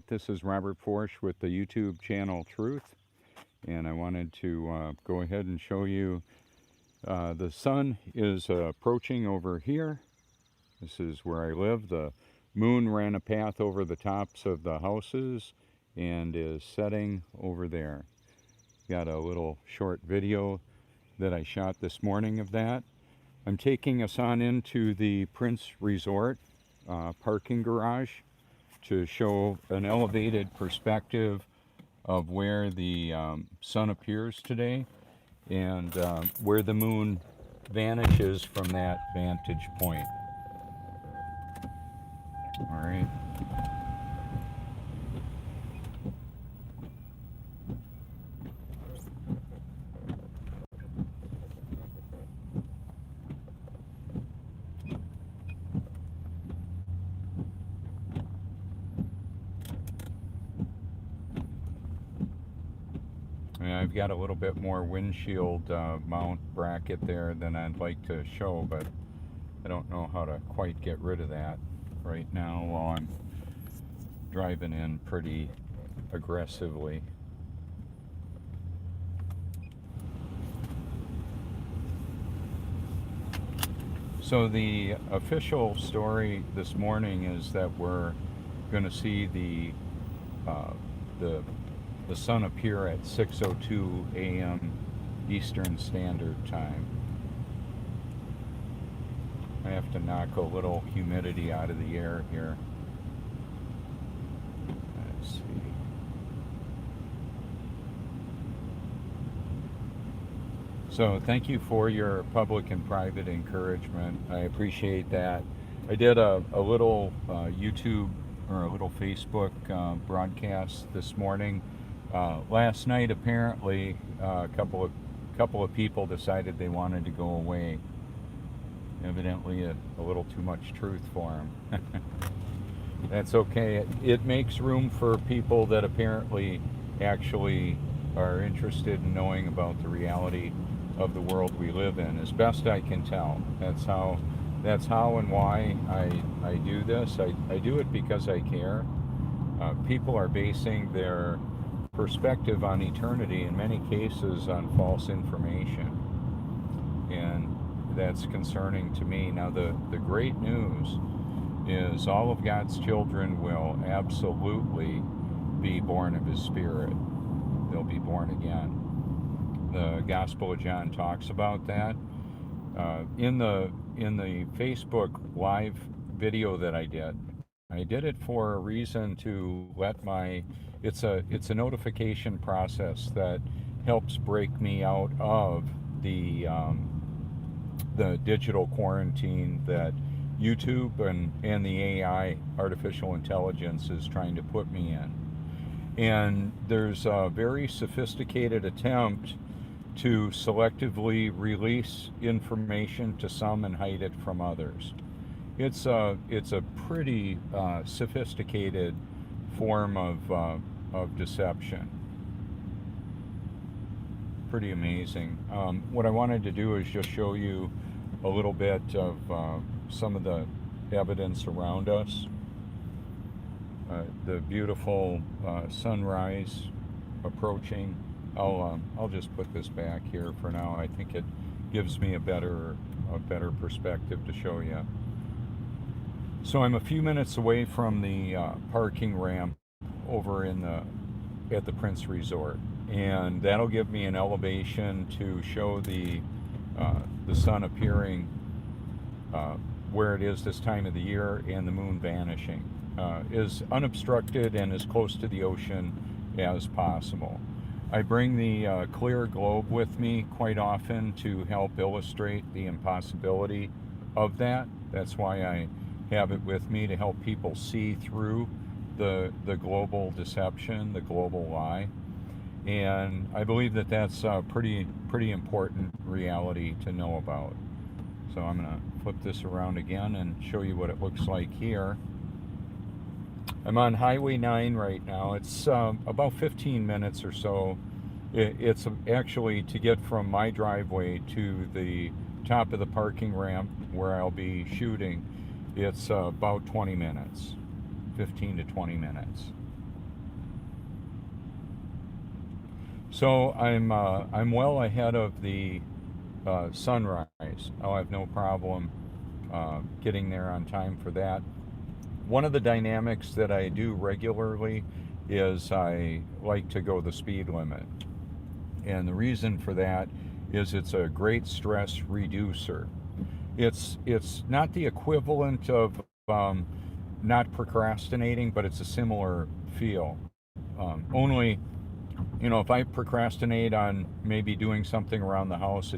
This is Robert Forsch with the YouTube channel Truth, and I wanted to go ahead and show you the sun is approaching over here. This is where I live. The moon ran a path over the tops of the houses and is setting over there. Got a little short video that I shot this morning of that. I'm taking us on into the Prince Resort parking garage to show an elevated perspective of where the sun appears today and where the moon vanishes from that vantage point. All right. I've got a little bit more windshield mount bracket there than I'd like to show, but I don't know how to quite get rid of that right now while I'm driving in pretty aggressively. So the official story this morning is that we're going to see uh, the the sun appear at 6:02 a.m. Eastern Standard Time. I have to knock a little humidity out of the air here. Let's see. So thank you for your public and private encouragement. I appreciate that. I did a little YouTube or a little Facebook broadcast this morning. Last night, apparently, a couple of people decided they wanted to go away. Evidently, a little too much truth for them. That's okay. It makes room for people that apparently actually are interested in knowing about the reality of the world we live in, as best I can tell. That's how and why I do this. I do it because I care. People are basing their perspective on eternity, in many cases, on false information. And that's concerning to me. Now, the great news is all of God's children will absolutely be born of His Spirit. They'll be born again. The Gospel of John talks about that. In the Facebook live video that I did it for a reason to let it's a notification process that helps break me out of the digital quarantine that YouTube and the AI, artificial intelligence, is trying to put me in. And there's a very sophisticated attempt to selectively release information to some and hide it from others. It's a pretty sophisticated form of deception. Pretty amazing. What I wanted to do is just show you a little bit of some of the evidence around us. The beautiful sunrise approaching. I'll just put this back here for now. I think it gives me a better perspective to show you. So I'm a few minutes away from the parking ramp over at the Prince Resort, and that'll give me an elevation to show the sun appearing where it is this time of the year, and the moon vanishing, is unobstructed and as close to the ocean as possible. I bring the clear globe with me quite often to help illustrate the impossibility of that. That's why I have it with me, to help people see through the global deception, the global lie. And I believe that that's a pretty important reality to know about. So I'm going to flip this around again and show you what it looks like here. I'm on Highway 9 right now. It's about 15 minutes or so. It's actually to get from my driveway to the top of the parking ramp where I'll be shooting. It's about 20 minutes, 15 to 20 minutes. So I'm well ahead of the sunrise. I'll have no problem getting there on time for that. One of the dynamics that I do regularly is I like to go the speed limit. And the reason for that is it's a great stress reducer. It's not the equivalent of not procrastinating, but it's a similar feel. Only, if I procrastinate on maybe doing something around the house,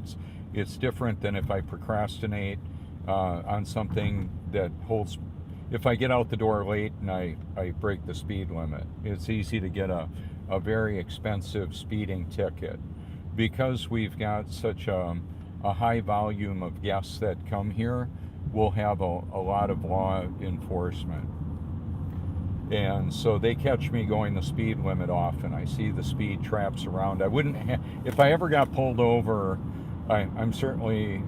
it's different than if I procrastinate on something that holds. If I get out the door late and I break the speed limit, it's easy to get a very expensive speeding ticket. Because we've got such a high volume of guests that come here, we'll have a lot of law enforcement. And so they catch me going the speed limit often. I see the speed traps around. I wouldn't, if I ever got pulled over, I'm certainly,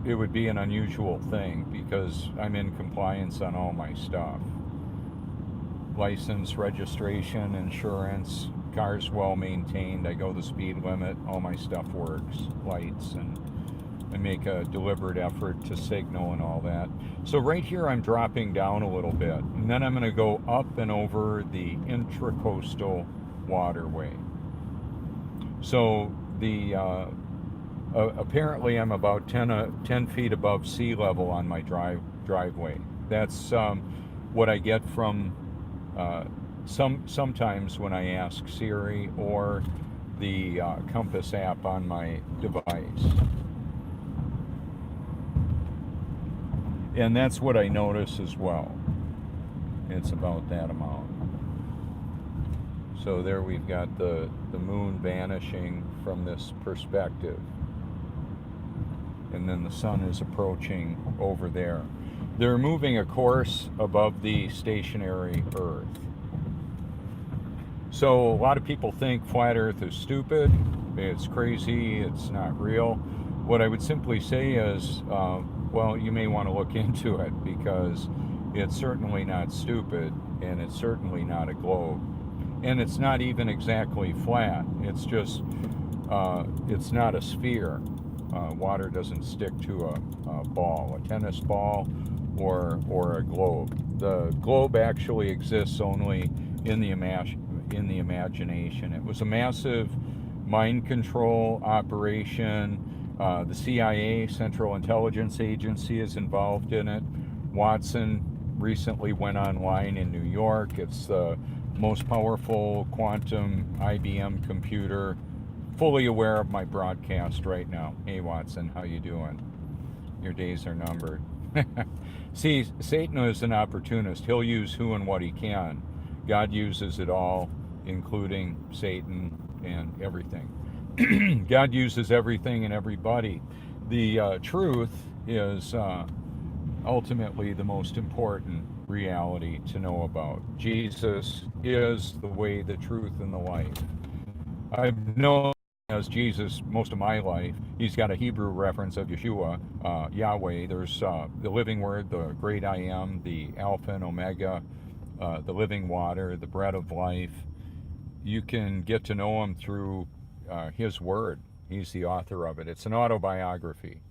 it would be an unusual thing because I'm in compliance on all my stuff. License, registration, insurance, car's well maintained. I go the speed limit. All my stuff works, lights, and I make a deliberate effort to signal and all that. So right here I'm dropping down a little bit, and then I'm going to go up and over the Intracoastal Waterway. So the apparently I'm about 10 feet above sea level on my driveway. That's what I get from sometimes when I ask Siri or the Compass app on my device. And that's what I notice as well. It's about that amount. So there we've got the moon vanishing from this perspective. And then the sun is approaching over there. They're moving a course above the stationary Earth. So a lot of people think flat Earth is stupid, it's crazy, it's not real. What I would simply say is, well, you may want to look into it because it's certainly not stupid and it's certainly not a globe. And it's not even exactly flat. It's just, it's not a sphere. Water doesn't stick to a ball, a tennis ball or a globe. The globe actually exists only in the imagination. It was a massive mind control operation. The CIA, Central Intelligence Agency, is involved in it. Watson recently went online in New York. It's the most powerful quantum IBM computer. Fully aware of my broadcast right now. Hey Watson, how you doing? Your days are numbered. See, Satan is an opportunist. He'll use who and what he can. God uses it all, including Satan and everything. God uses everything and everybody. The truth is ultimately the most important reality to know about. Jesus is the way, the truth, and the life. I've known as Jesus most of my life. He's got a Hebrew reference of Yeshua, Yahweh. There's the living word, the great I am, the Alpha and Omega, the living water, the bread of life. You can get to know him through his word. He's the author of it. It's an autobiography.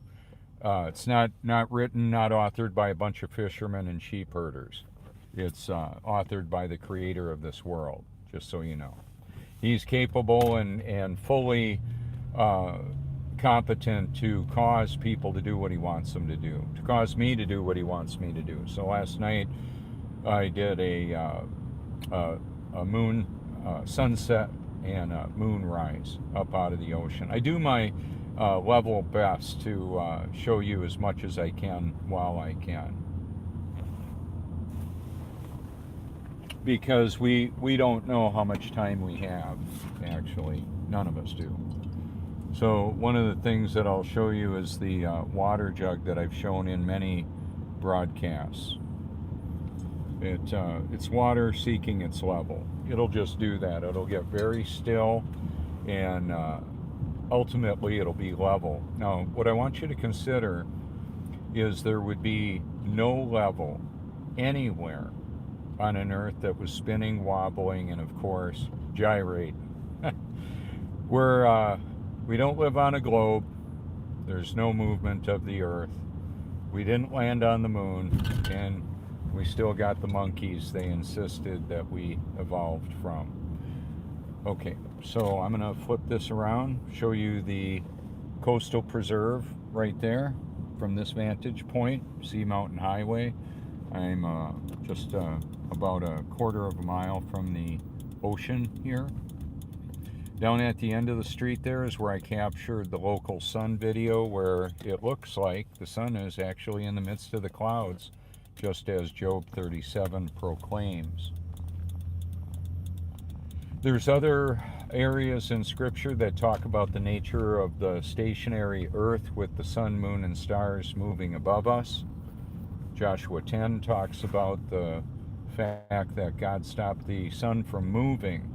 It's not written, not authored by a bunch of fishermen and sheep herders. It's authored by the creator of this world, just so you know. He's capable and fully competent to cause people to do what he wants them to do, to cause me to do what he wants me to do. So last night I did a moon sunset and a moonrise up out of the ocean. I do my level best to show you as much as I can while I can. Because we don't know how much time we have, actually. None of us do. So one of the things that I'll show you is the water jug that I've shown in many broadcasts. It's water seeking its level. It'll just do that. It'll get very still and ultimately it'll be level. Now, what I want you to consider is there would be no level anywhere on an earth that was spinning, wobbling, and of course gyrating. We don't live on a globe. There's no movement of the earth. We didn't land on the moon, and we still got the monkeys they insisted that we evolved from. Okay, so I'm gonna flip this around, show you the coastal preserve right there from this vantage point, Sea Mountain Highway. I'm just about a quarter of a mile from the ocean here. Down at the end of the street there is where I captured the local sun video, where it looks like the sun is actually in the midst of the clouds, just as Job 37 proclaims. There's other areas in Scripture that talk about the nature of the stationary earth with the sun, moon, and stars moving above us. Joshua 10 talks about the fact that God stopped the sun from moving.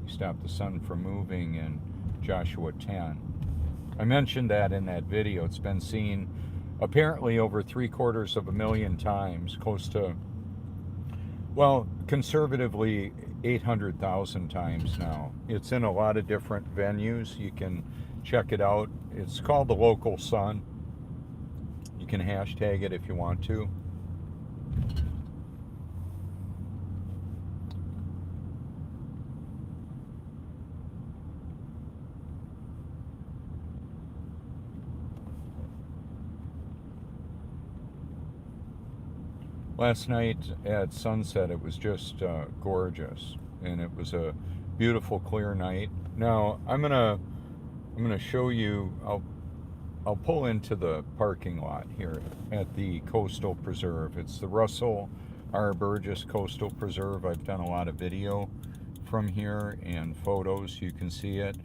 He stopped the sun from moving in Joshua 10. I mentioned that in that video. It's been seen apparently over 750,000 times, close to, well, conservatively 800,000 times now. It's in a lot of different venues. You can check it out. It's called the local sun. You can hashtag it if you want to. Last night at sunset, it was just gorgeous, and it was a beautiful, clear night. Now I'm gonna show you. I'll pull into the parking lot here at the Coastal Preserve. It's the Russell R. Burgess Coastal Preserve. I've done a lot of video from here and photos. You can see it.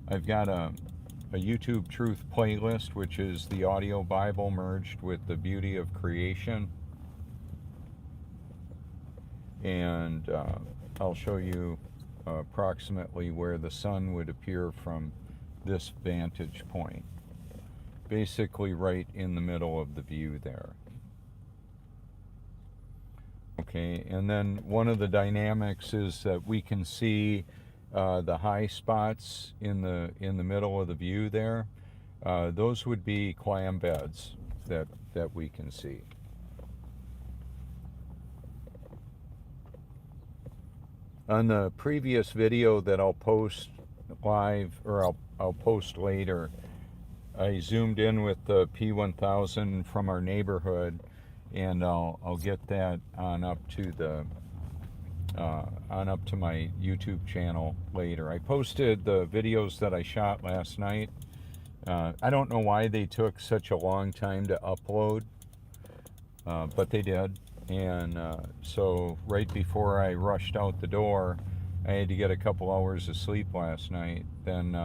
I've got a YouTube Truth playlist, which is the audio Bible merged with the beauty of creation. And I'll show you approximately where the sun would appear from this vantage point. Basically right in the middle of the view there. Okay, and then one of the dynamics is that we can see the high spots in the middle of the view there. Those would be clam beds that we can see. On the previous video that I'll post live, or I'll post later, I zoomed in with the P1000 from our neighborhood, and I'll get that on up to my YouTube channel later. I posted the videos that I shot last night. I don't know why they took such a long time to upload, but they did. And so right before I rushed out the door, I had to get a couple hours of sleep last night. Then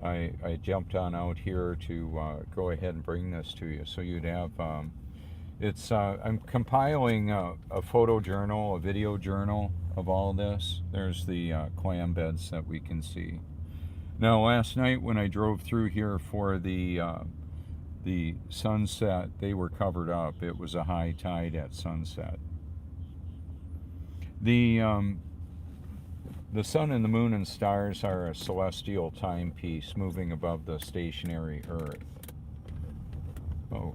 I jumped on out here to go ahead and bring this to you, so you'd have I'm compiling a photo journal, a video journal of all this. There's the clam beds that we can see. Now last night when I drove through here for the sunset, they were covered up. It was a high tide at sunset. The sun and the moon and stars are a celestial timepiece moving above the stationary earth. Oh.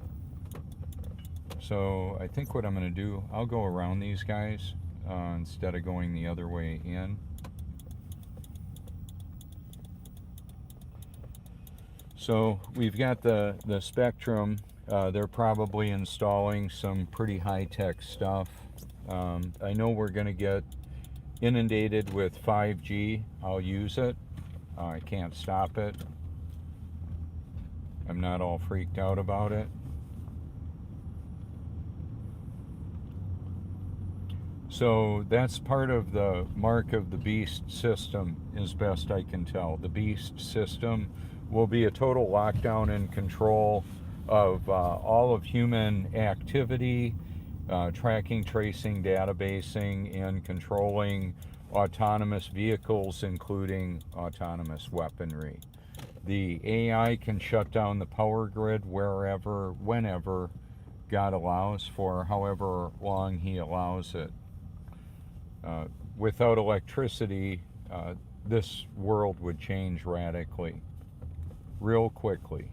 So I think what I'm going to do, I'll go around these guys instead of going the other way in. So we've got the Spectrum. They're probably installing some pretty high-tech stuff. I know we're going to get inundated with 5G. I'll use it. I can't stop it. I'm not all freaked out about it. So that's part of the mark of the beast system, as best I can tell. The beast system will be a total lockdown and control of all of human activity, tracking, tracing, databasing, and controlling autonomous vehicles, including autonomous weaponry. The AI can shut down the power grid wherever, whenever God allows, for however long He allows it. without electricity, this world would change radically, real quickly.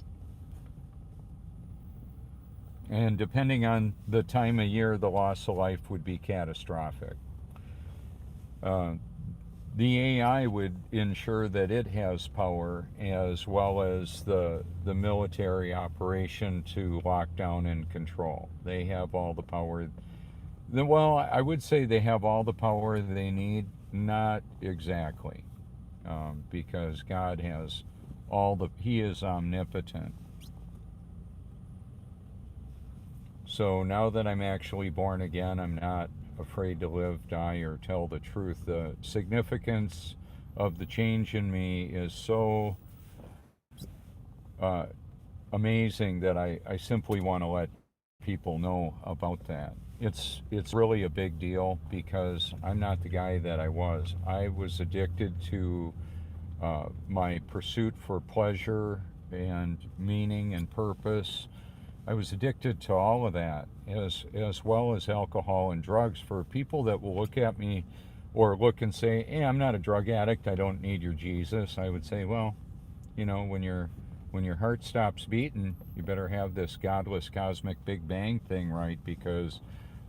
And depending on the time of year, the loss of life would be catastrophic. Uh, the AI would ensure that it has power as well as the military operation to lock down and control. They have all the power. Well, I would say they have all the power they need, not exactly, because God has He is omnipotent. So now that I'm actually born again, I'm not afraid to live, die, or tell the truth. The significance of the change in me is so uh, amazing that I simply want to let people know about that. It's really a big deal because I'm not the guy that I was. I was addicted to my pursuit for pleasure and meaning and purpose. I was addicted to all of that, as well as alcohol and drugs. For people that will look at me or look and say, "Hey, I'm not a drug addict. I don't need your Jesus," I would say, "Well, when your heart stops beating, you better have this godless cosmic Big Bang thing right, because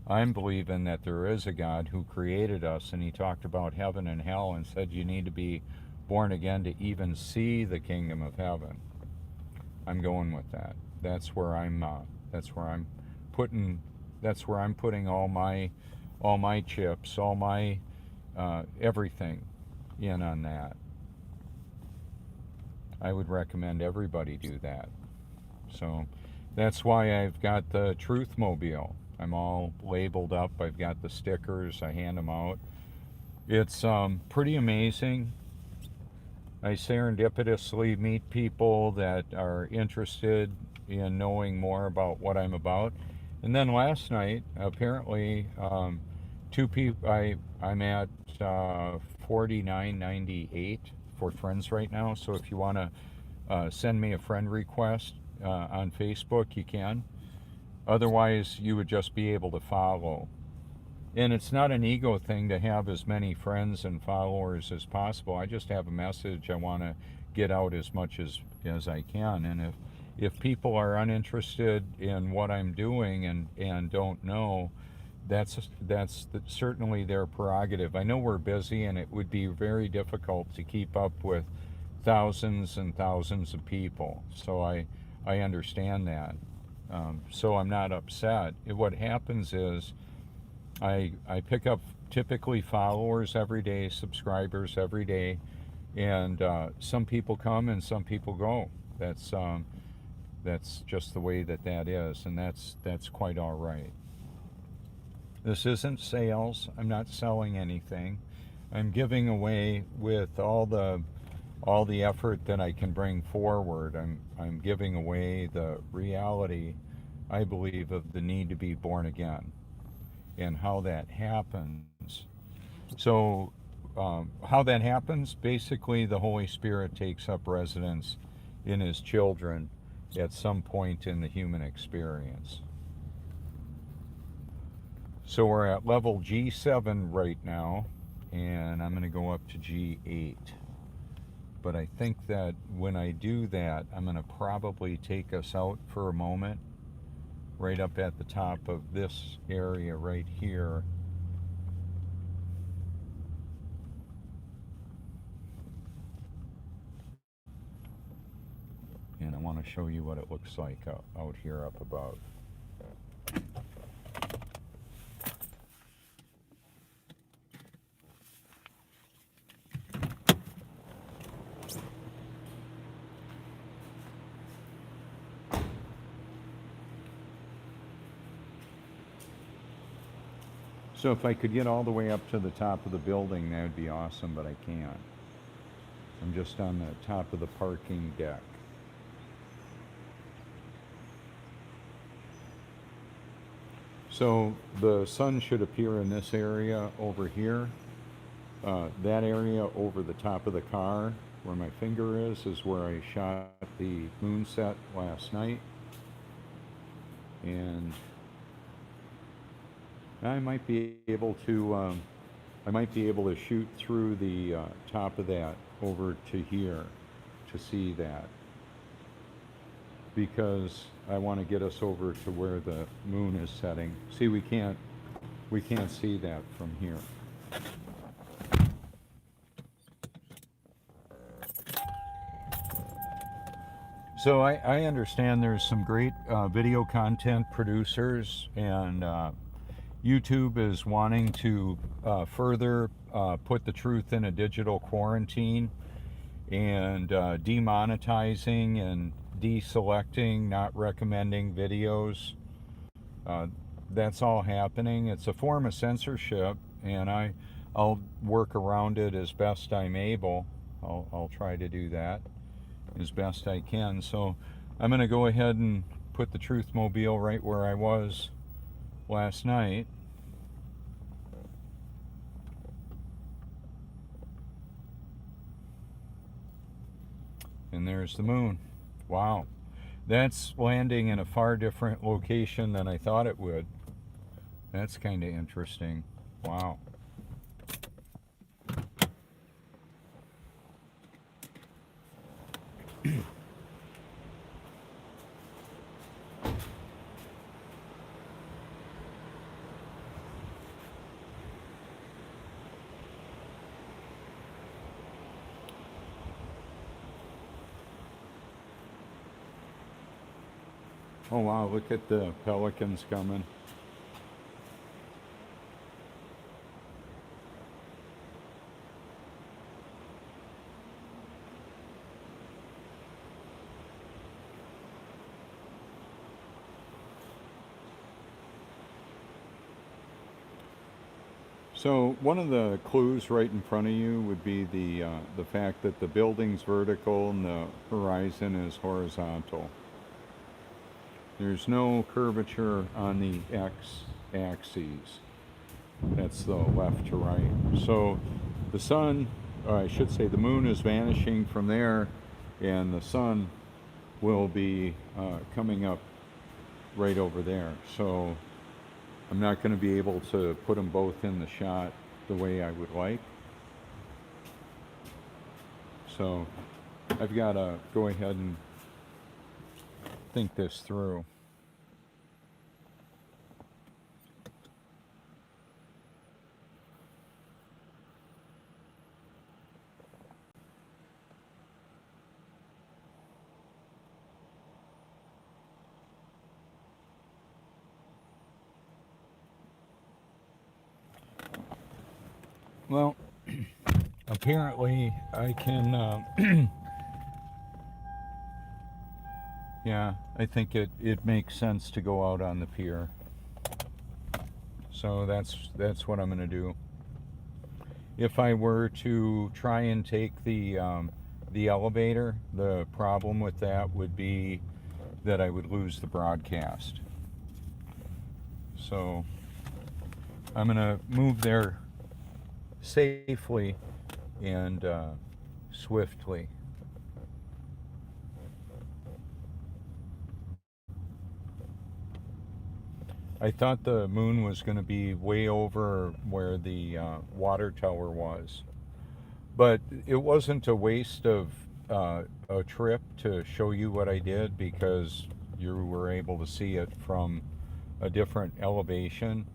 I'm believing that there is a God who created us, and He talked about heaven and hell and said you need to be born again to even see the kingdom of heaven." I'm going with that. That's where I'm. That's where I'm putting. That's where I'm putting all my chips, all my everything in on that. I would recommend everybody do that. So that's why I've got the Truth Mobile. I'm all labeled up. I've got the stickers. I hand them out. It's pretty amazing. I serendipitously meet people that are interested in knowing more about what I'm about. And then last night, apparently, two people. I'm at 49.98 for friends right now. So if you want to send me a friend request on Facebook, you can. Otherwise, you would just be able to follow. And it's not an ego thing to have as many friends and followers as possible. I just have a message I want to get out as much as I can. And if people are uninterested in what I'm doing and don't know, that's certainly their prerogative. I know we're busy, and it would be very difficult to keep up with thousands and thousands of people. So I understand that. So I'm not upset. What happens is I pick up typically followers every day, subscribers every day, and some people come and some people go. That's just the way that is, and that's quite all right. This isn't sales. I'm not selling anything. I'm giving away with all the effort that I can bring forward. I'm giving away the reality, I believe, of the need to be born again and how that happens. So, how that happens, basically, the Holy Spirit takes up residence in His children at some point in the human experience. So we're at level G7 right now, and I'm going to go up to G8. But I think that when I do that, I'm going to probably take us out for a moment, right up at the top of this area right here. And I want to show you what it looks like out here up above. So if I could get all the way up to the top of the building, that would be awesome, but I can't. I'm just on the top of the parking deck. So the sun should appear in this area over here. That area over the top of the car where my finger is where I shot the moonset last night. And I might be able to I might be able to shoot through the top of that over to here to see that, because I want to get us over to where the moon is setting. See, we can't see that from here. So I understand there's some great video content producers, and YouTube is wanting to further put the truth in a digital quarantine, and demonetizing and deselecting, not recommending videos. That's all happening. It's a form of censorship, and I'll work around it as best I'm able. I'll try to do that as best I can. So I'm going to go ahead and put the Truth Mobile right where I was last night. And there's the moon. Wow. That's landing in a far different location than I thought it would. That's kind of interesting. Wow. Oh wow, look at the pelicans coming. So one of the clues right in front of you would be the fact that the building's vertical and the horizon is horizontal. There's no curvature on the x-axis. That's the left to right. So the sun, or I should say the moon, is vanishing from there, and the sun will be coming up right over there. So I'm not going to be able to put them both in the shot the way I would like. So I've got to go ahead and think this through. Well, apparently I can, yeah, I think it makes sense to go out on the pier. So that's what I'm going to do. If I were to try and take the elevator, the problem with that would be that I would lose the broadcast. So I'm going to move there safely and swiftly. I thought the moon was going to be way over where the water tower was, but it wasn't a waste of a trip to show you what I did, because you were able to see it from a different elevation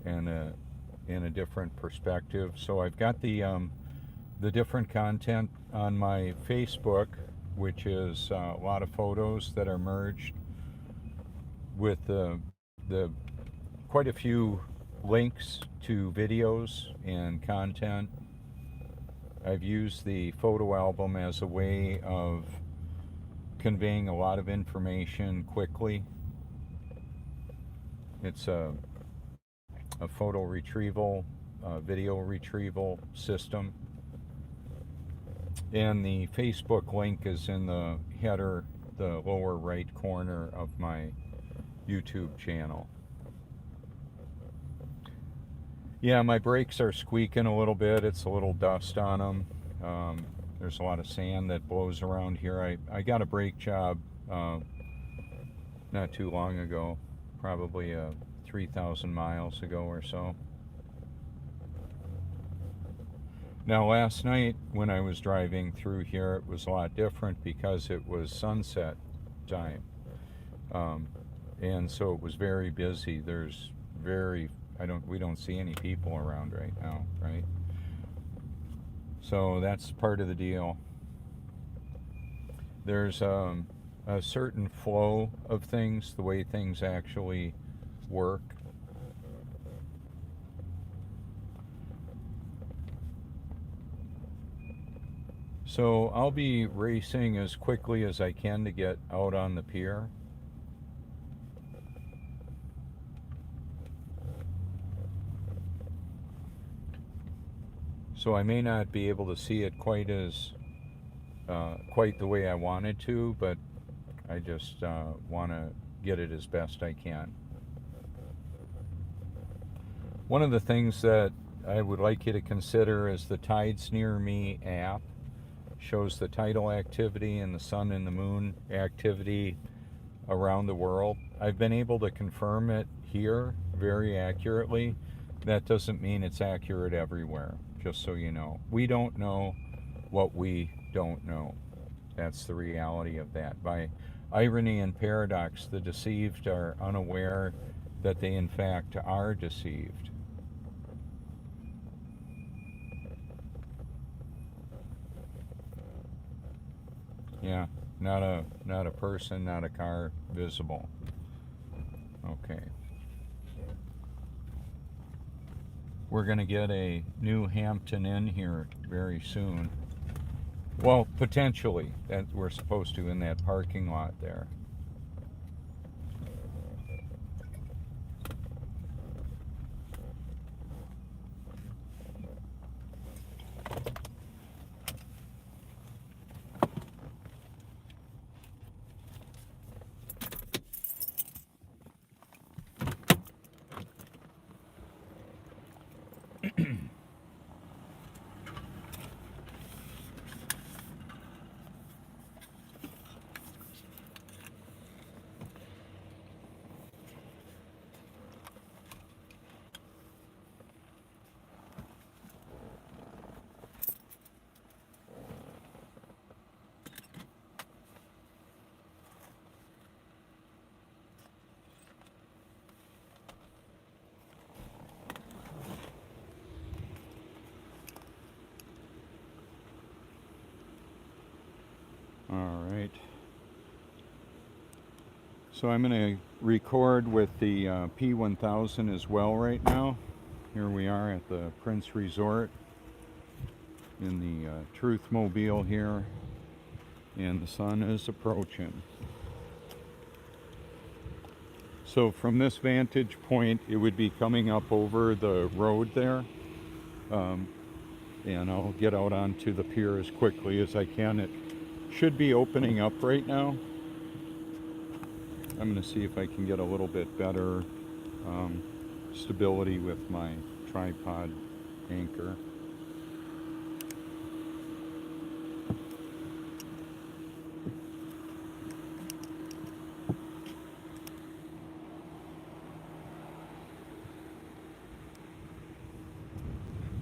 and in a different perspective. So I've got the different content on my Facebook, which is a lot of photos that are merged with the quite a few links to videos and content. I've used the photo album as a way of conveying a lot of information quickly. It's a photo retrieval, video retrieval system. And the Facebook link is in the header, the lower right corner of my YouTube channel. Yeah, my brakes are squeaking a little bit. It's a little dust on them. There's a lot of sand that blows around here. I got a brake job not too long ago, probably 3,000 miles ago or so. Now, last night when I was driving through here, it was a lot different because it was sunset time. Um, and so it was very busy. There's very, we don't see any people around right now, right? So that's part of the deal. There's a certain flow of things, the way things actually work. So I'll be racing as quickly as I can to get out on the pier. So I may not be able to see it quite the way I wanted to, but I just want to get it as best I can. One of the things that I would like you to consider is the Tides Near Me app. Shows the tidal activity and the sun and the moon activity around the world. I've been able to confirm it here very accurately. That doesn't mean it's accurate everywhere, just so you know. We don't know what we don't know. That's the reality of that. By irony and paradox, the deceived are unaware that they in fact are deceived. Yeah, not a person, not a car visible. Okay. We're going to get a new Hampton Inn here very soon. Well, potentially. That we're supposed to in that parking lot there. All right. So I'm going to record with the P1000 as well right now. Here we are at the Prince Resort in the Truth Mobile here, and the sun is approaching. So from this vantage point, it would be coming up over the road there. And I'll get out onto the pier as quickly as I can. It should be opening up right now. I'm going to see if I can get a little bit better stability with my tripod anchor.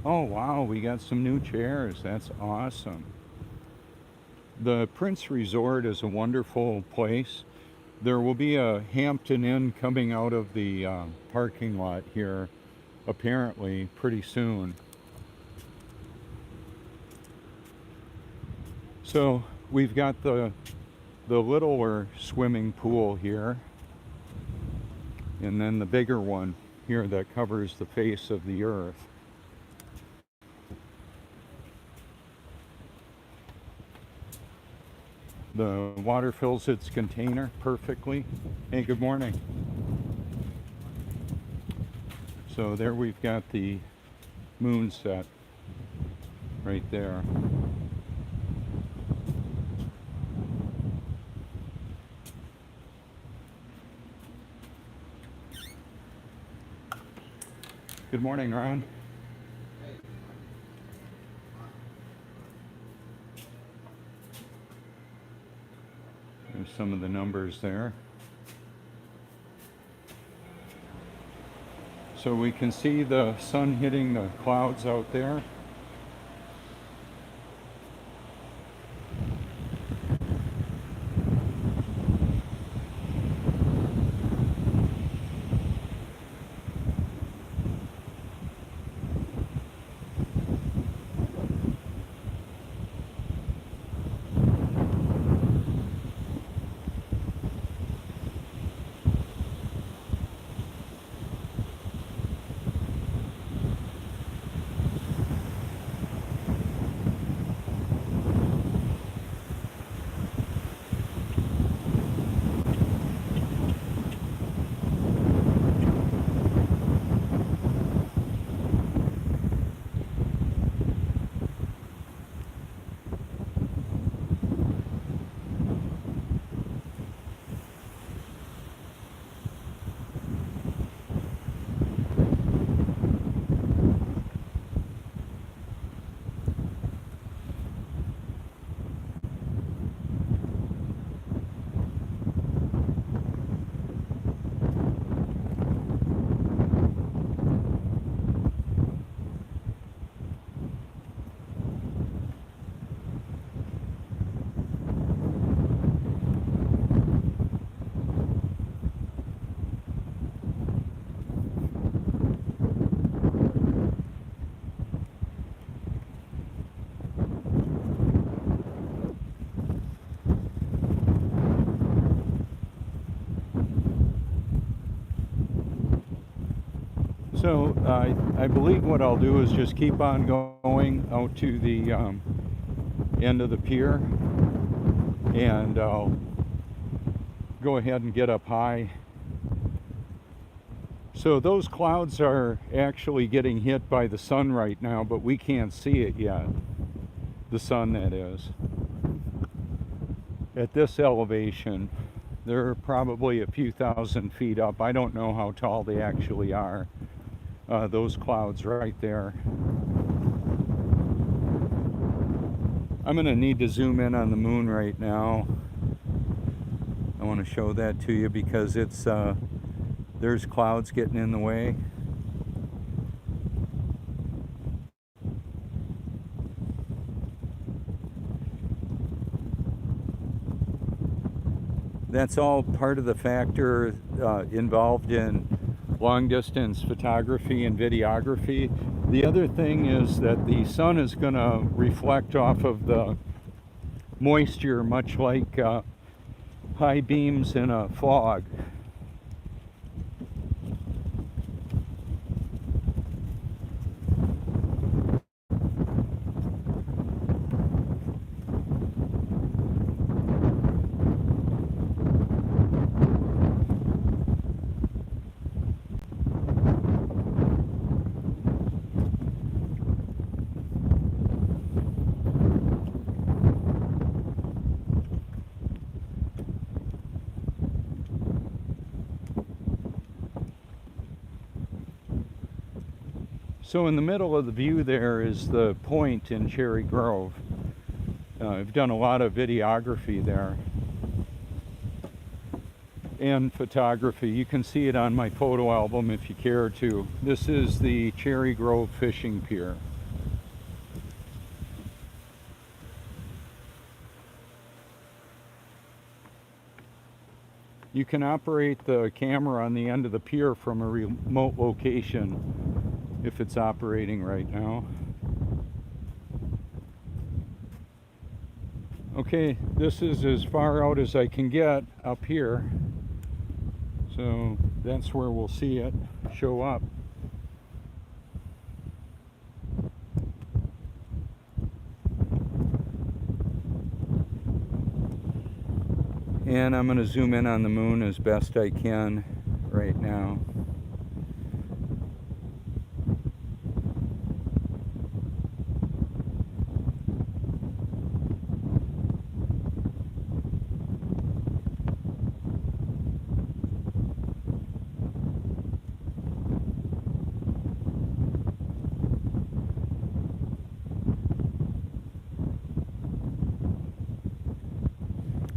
Oh wow, we got some new chairs. That's awesome. The Prince Resort is a wonderful place. There will be a Hampton Inn coming out of the parking lot here, apparently pretty soon. So we've got the littler swimming pool here, and then the bigger one here that covers the face of the earth. The water fills its container perfectly. Hey, good morning. So there we've got the moon set right there. Good morning, Ron. There's some of the numbers there. So we can see the sun hitting the clouds out there. So I believe what I'll do is just keep on going out to the end of the pier, and I'll go ahead and get up high. So those clouds are actually getting hit by the sun right now, but we can't see it yet. The sun, that is. At this elevation, they're probably a few thousand feet up. I don't know how tall they actually are. Those clouds right there. I'm going to need to zoom in on the moon right now. I want to show that to you because it's there's clouds getting in the way. That's all part of the factor involved in long distance photography and videography. The other thing is that the sun is going to reflect off of the moisture, much like high beams in a fog. So in the middle of the view there is the point in Cherry Grove. I've done a lot of videography there and photography. You can see it on my photo album if you care to. This is the Cherry Grove Fishing Pier. You can operate the camera on the end of the pier from a remote location if it's operating right now. Okay, this is as far out as I can get up here. So that's where we'll see it show up. And I'm going to zoom in on the moon as best I can right now.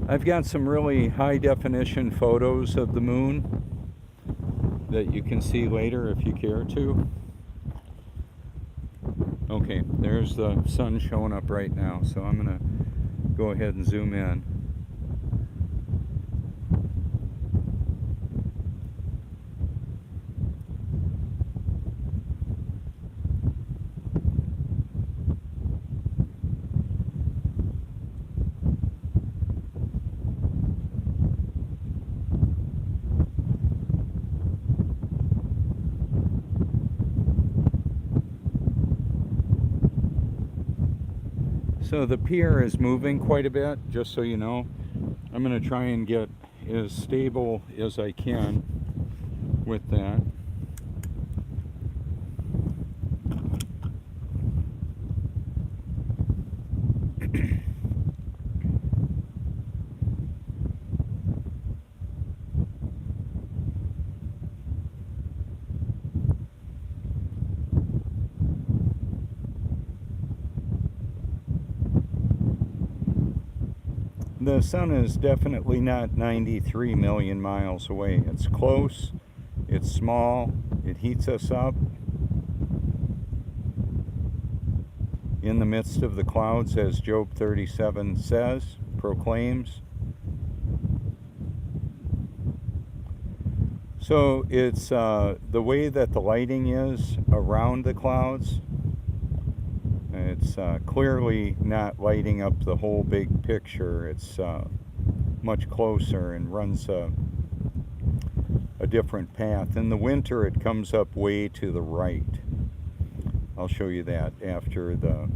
I've got some really high definition photos of the moon that you can see later if you care to. Okay, there's the sun showing up right now, so I'm going to go ahead and zoom in. So the pier is moving quite a bit, just so you know. I'm going to try and get as stable as I can with that. The sun is definitely not 93 million miles away. It's close, it's small, it heats us up in the midst of the clouds, as Job 37 says, proclaims. So it's the way that the lighting is around the clouds. It's clearly not lighting up the whole big picture. It's much closer and runs a a different path. In the winter, it comes up way to the right. I'll show you that after the...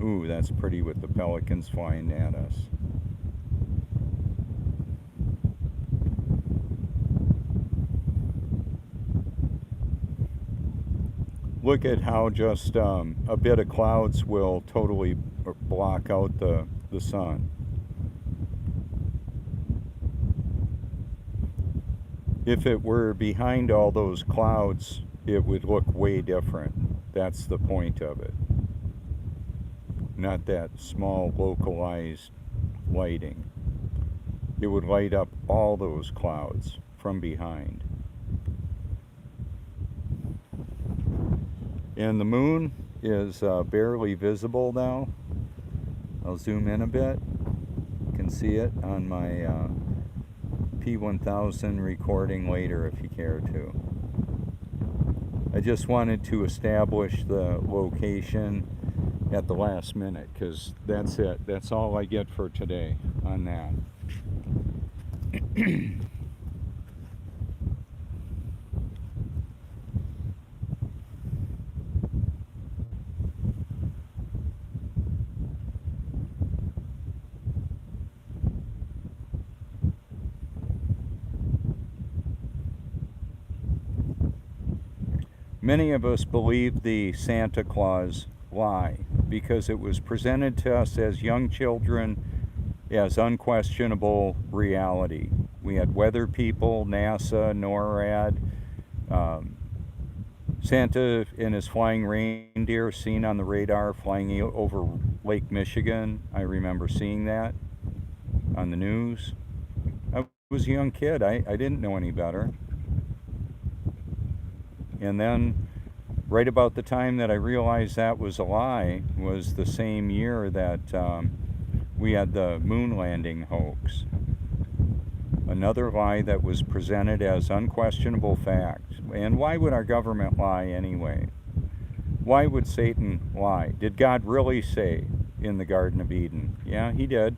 Ooh, that's pretty with the pelicans flying at us. Look at how just a bit of clouds will totally block out the sun. If it were behind all those clouds, it would look way different. That's the point of it. Not that small localized lighting. It would light up all those clouds from behind. And the moon is barely visible now. I'll zoom in a bit. You can see it on my P1000 recording later if you care to. I just wanted to establish the location at the last minute because that's it. That's all I get for today on that. Many of us believe the Santa Claus lie because it was presented to us as young children as unquestionable reality. We had weather people, NASA, NORAD, Santa and his flying reindeer seen on the radar flying over Lake Michigan. I remember seeing that on the news. I was a young kid. I didn't know any better. And then right about the time that I realized that was a lie was the same year that we had the moon landing hoax. Another lie that was presented as unquestionable fact. And why would our government lie anyway? Why would Satan lie? Did God really say in the Garden of Eden? Yeah, he did.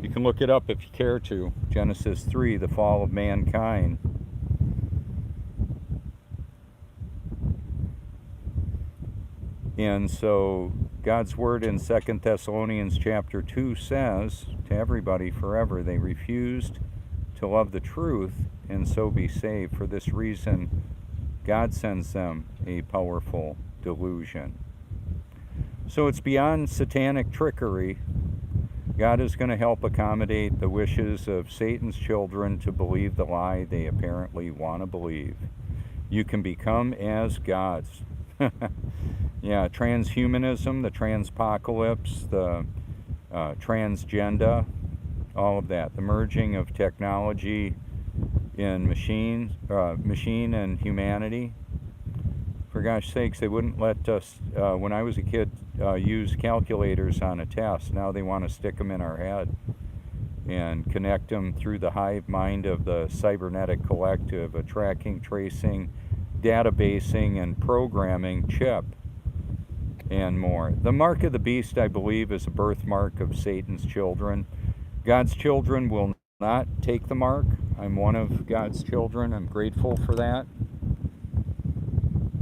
You can look it up if you care to. Genesis 3, the fall of mankind. And so God's word in 2 Thessalonians chapter 2 says to everybody forever, they refused to love the truth and so be saved. For this reason, God sends them a powerful delusion. So it's beyond satanic trickery. God is going to help accommodate the wishes of Satan's children to believe the lie they apparently want to believe. You can become as gods. Yeah, transhumanism, the transpocalypse, the transgender, all of that. The merging of technology in machine and humanity. For gosh sakes, they wouldn't let us, when I was a kid, use calculators on a test. Now they want to stick them in our head and connect them through the hive mind of the cybernetic collective, a tracking, tracing, databasing, and programming chip, and more. The mark of the beast, I believe, is a birthmark of Satan's children. God's children will not take the mark. I'm one of God's children. I'm grateful for that.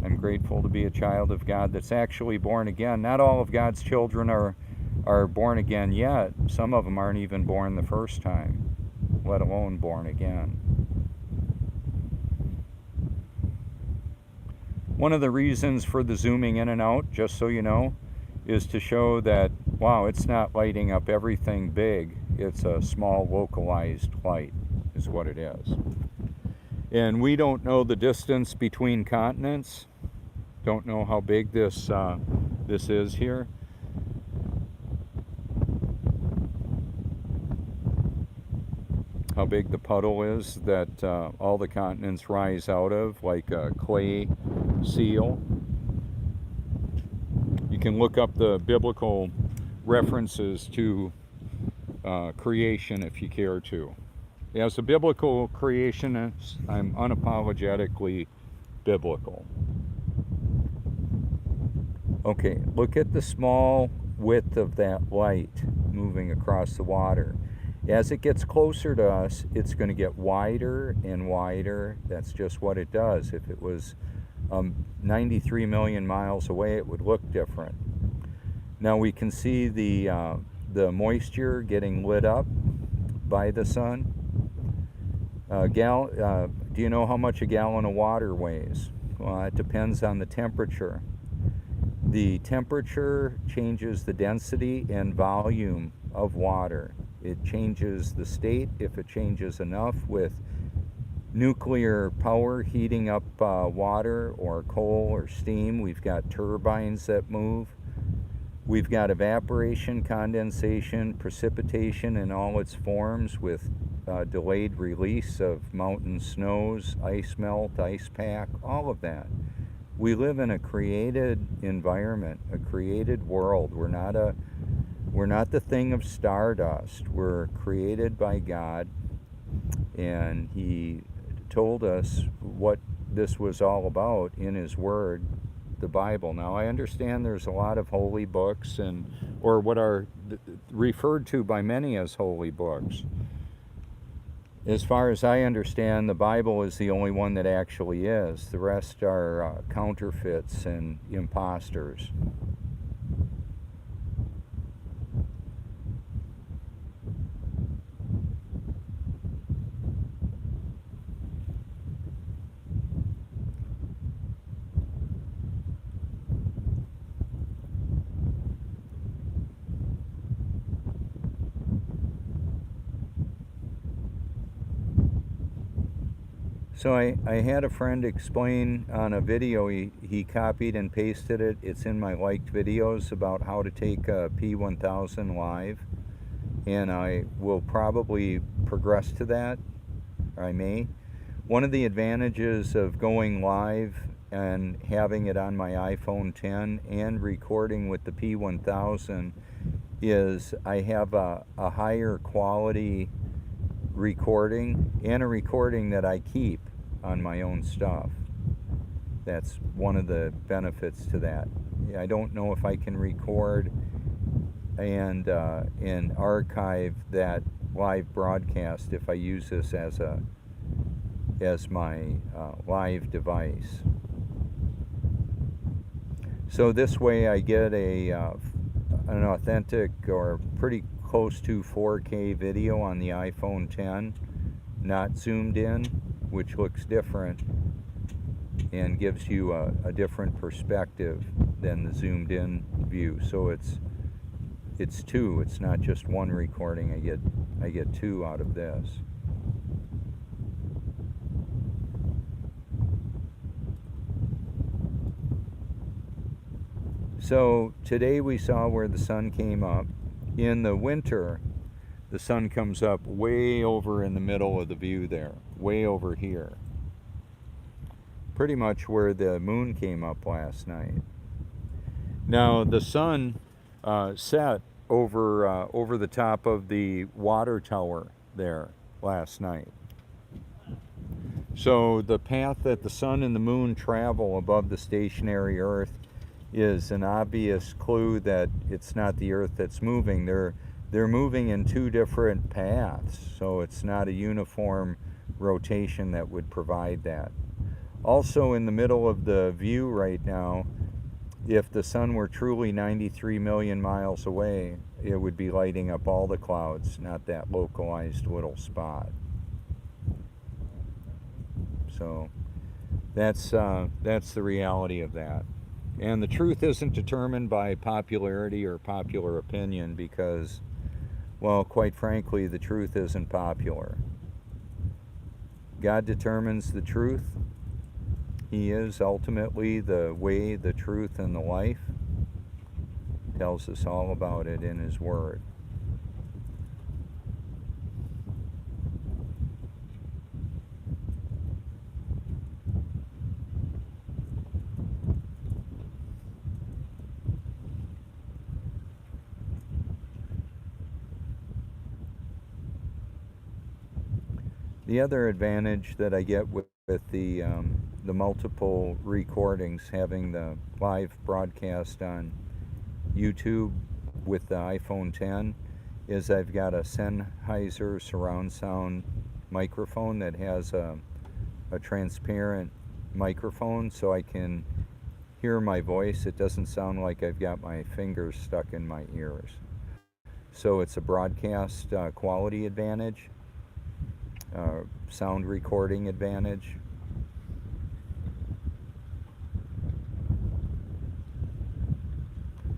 I'm grateful to be a child of God that's actually born again. Not all of God's children are born again yet. Some of them aren't even born the first time, let alone born again. One of the reasons for the zooming in and out, just so you know, is to show that, wow, it's not lighting up everything big. It's a small localized light is what it is. And we don't know the distance between continents. Don't know how big this is here. How big the puddle is that all the continents rise out of, like a clay seal. You can look up the biblical references to creation if you care to. As a biblical creationist, I'm unapologetically biblical. Okay, look at the small width of that light moving across the water. As it gets closer to us, it's going to get wider and wider. That's just what it does. If it was 93 million miles away, it would look different. Now we can see the moisture getting lit up by the sun. Do you know how much a gallon of water weighs? Well, it depends on the temperature. The temperature changes the density and volume of water. It changes the state if it changes enough. With nuclear power heating up water or coal or steam, we've got turbines that move. We've got evaporation, condensation, precipitation in all its forms, with delayed release of mountain snows, ice melt, ice pack, all of that. We live in a created environment, a created world. We're not the thing of stardust. We're created by God, and He told us what this was all about in His Word, the Bible. Now, I understand there's a lot of holy books, or what are referred to by many as holy books. As far as I understand, the Bible is the only one that actually is. The rest are counterfeits and imposters. So I had a friend explain on a video, he copied and pasted it. It's in my liked videos about how to take a P1000 live. And I will probably progress to that, or I may. One of the advantages of going live and having it on my iPhone 10 and recording with the P1000 is I have a higher quality recording, and a recording that I keep on my own stuff. That's one of the benefits to that. I don't know if I can record and archive that live broadcast if I use this as my live device. So this way I get an authentic or pretty close to 4K video on the iPhone 10, not zoomed in, which looks different and gives you a different perspective than the zoomed in view. So it's two. It's not just one recording. I get two out of this. So today we saw where the sun came up. In the winter, the sun comes up way over in the middle of the view there, way over here. Pretty much where the moon came up last night. Now the sun set over the top of the water tower there last night. So the path that the sun and the moon travel above the stationary Earth is an obvious clue that it's not the Earth that's moving. They're moving in two different paths, so it's not a uniform rotation that would provide that. Also, in the middle of the view right now, if the sun were truly 93 million miles away, it would be lighting up all the clouds, not that localized little spot. So that's the reality of that. And the truth isn't determined by popularity or popular opinion because, well, quite frankly, the truth isn't popular. God determines the truth. He is ultimately the way, the truth, and the life. Tells us all about it in His Word. The other advantage that I get with the multiple recordings, having the live broadcast on YouTube with the iPhone 10, is I've got a Sennheiser surround sound microphone that has a transparent microphone, so I can hear my voice. It doesn't sound like I've got my fingers stuck in my ears. So it's a broadcast quality advantage, sound recording advantage.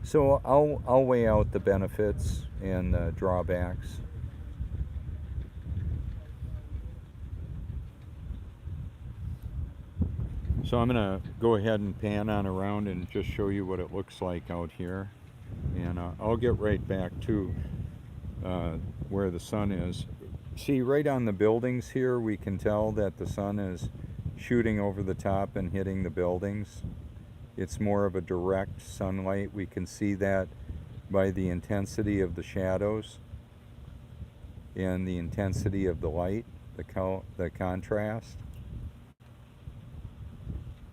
So I'll weigh out the benefits and the drawbacks. So I'm going to go ahead and pan on around and just show you what it looks like out here. And I'll get right back to where the sun is. See, right on the buildings here, we can tell that the sun is shooting over the top and hitting the buildings. It's more of a direct sunlight. We can see that by the intensity of the shadows and the intensity of the light, the contrast.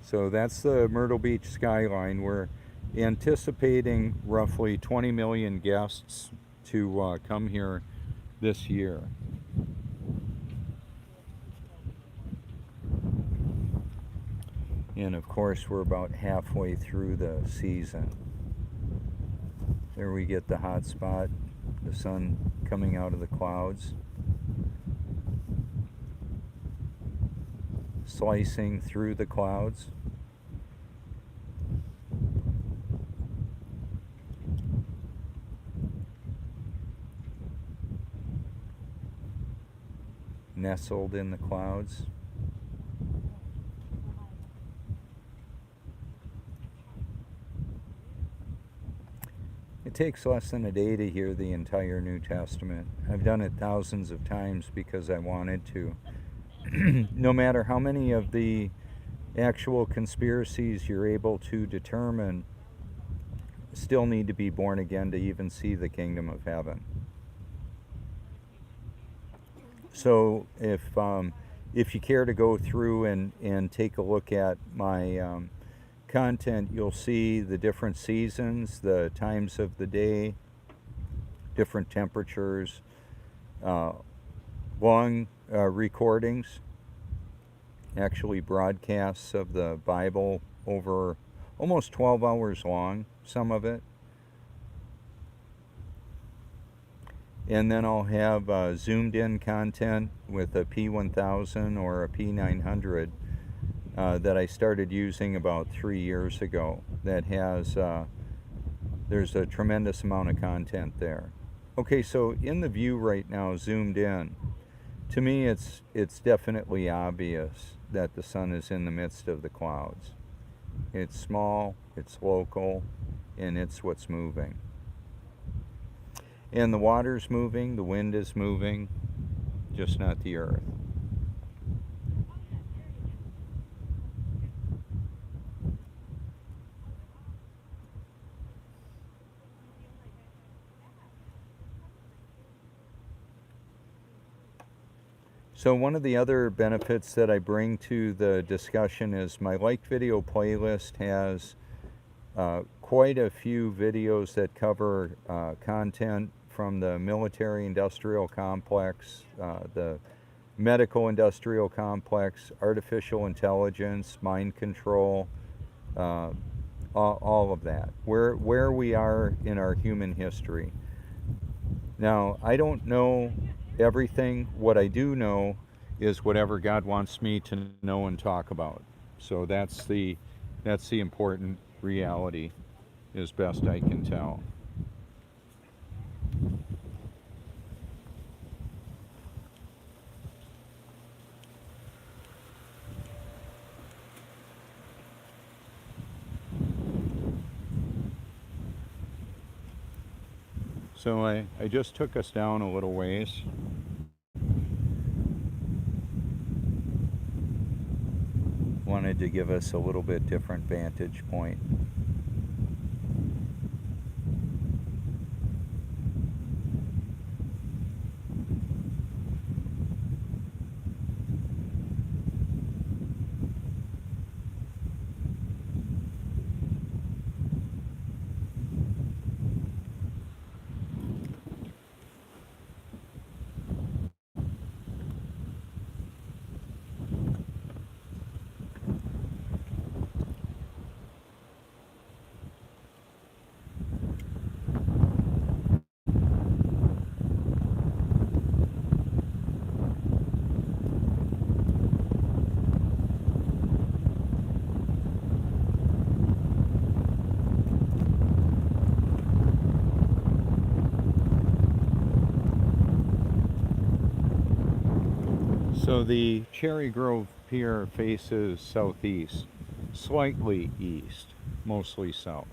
So that's the Myrtle Beach skyline. We're anticipating roughly 20 million guests to come here this year. And of course, we're about halfway through the season. There we get the hot spot, the sun coming out of the clouds, slicing through the clouds. Nestled in the clouds. It takes less than a day to hear the entire New Testament. I've done it thousands of times because I wanted to. No matter how many of the actual conspiracies you're able to determine, still need to be born again to even see the kingdom of heaven. So if you care to go through and take a look at my content, you'll see the different seasons, the times of the day, different temperatures, long recordings, actually broadcasts of the Bible over almost 12 hours long, some of it. And then I'll have zoomed in content with a P1000 or a P900 that I started using about 3 years ago. That has, there's a tremendous amount of content there. Okay, so in the view right now, zoomed in, to me it's definitely obvious that the sun is in the midst of the clouds. It's small, it's local, and it's what's moving. And the water's moving, the wind is moving, just not the earth. So one of the other benefits that I bring to the discussion is my like video playlist has quite a few videos that cover content from the military industrial complex, the medical industrial complex, artificial intelligence, mind control, all of that, where we are in our human history. Now, I don't know everything. What I do know is whatever God wants me to know and talk about. So that's the important reality, as best I can tell. So I just took us down a little ways. Wanted to give us a little bit different vantage point. So the Cherry Grove Pier faces southeast, slightly east, mostly south.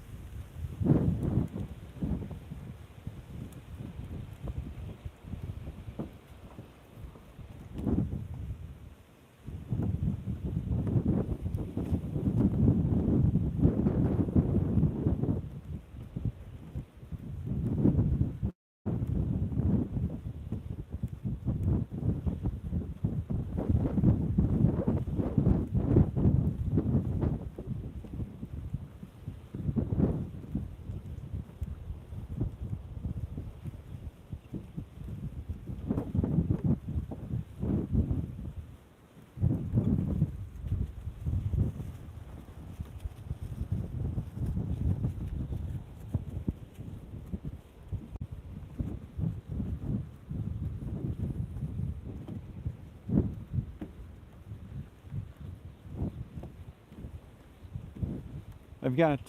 I've got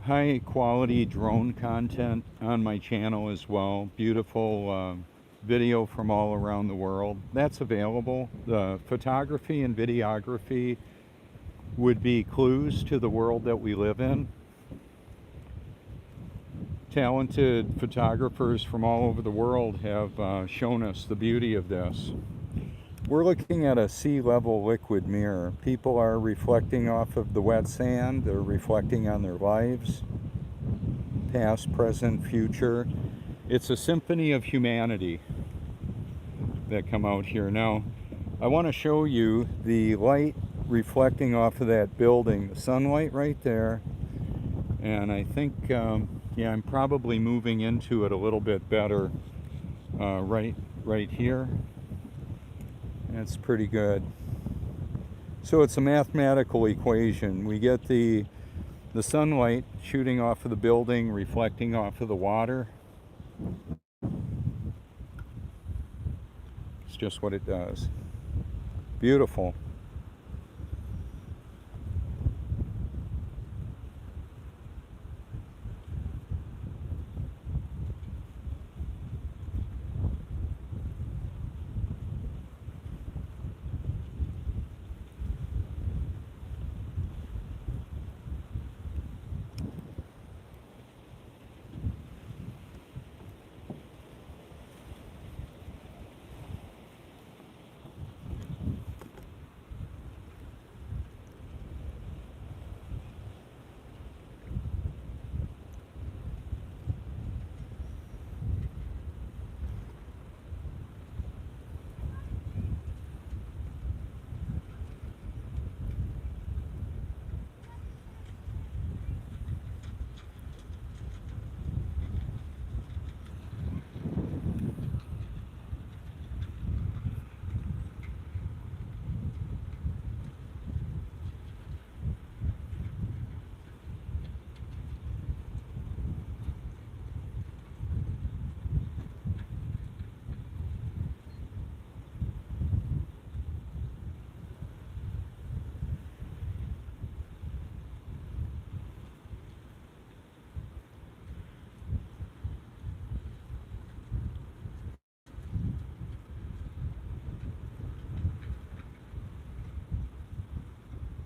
high quality drone content on my channel as well. Beautiful video from all around the world. That's available. The photography and videography would be clues to the world that we live in. Talented photographers from all over the world have shown us the beauty of this. We're looking at a sea level liquid mirror. People are reflecting off of the wet sand. They're reflecting on their lives, past, present, future. It's a symphony of humanity that come out here. Now, I want to show you the light reflecting off of that building, the sunlight right there. And I think, yeah, I'm probably moving into it a little bit better right here. That's pretty good. So it's a mathematical equation. We get the sunlight shooting off of the building, reflecting off of the water. It's just what it does. Beautiful.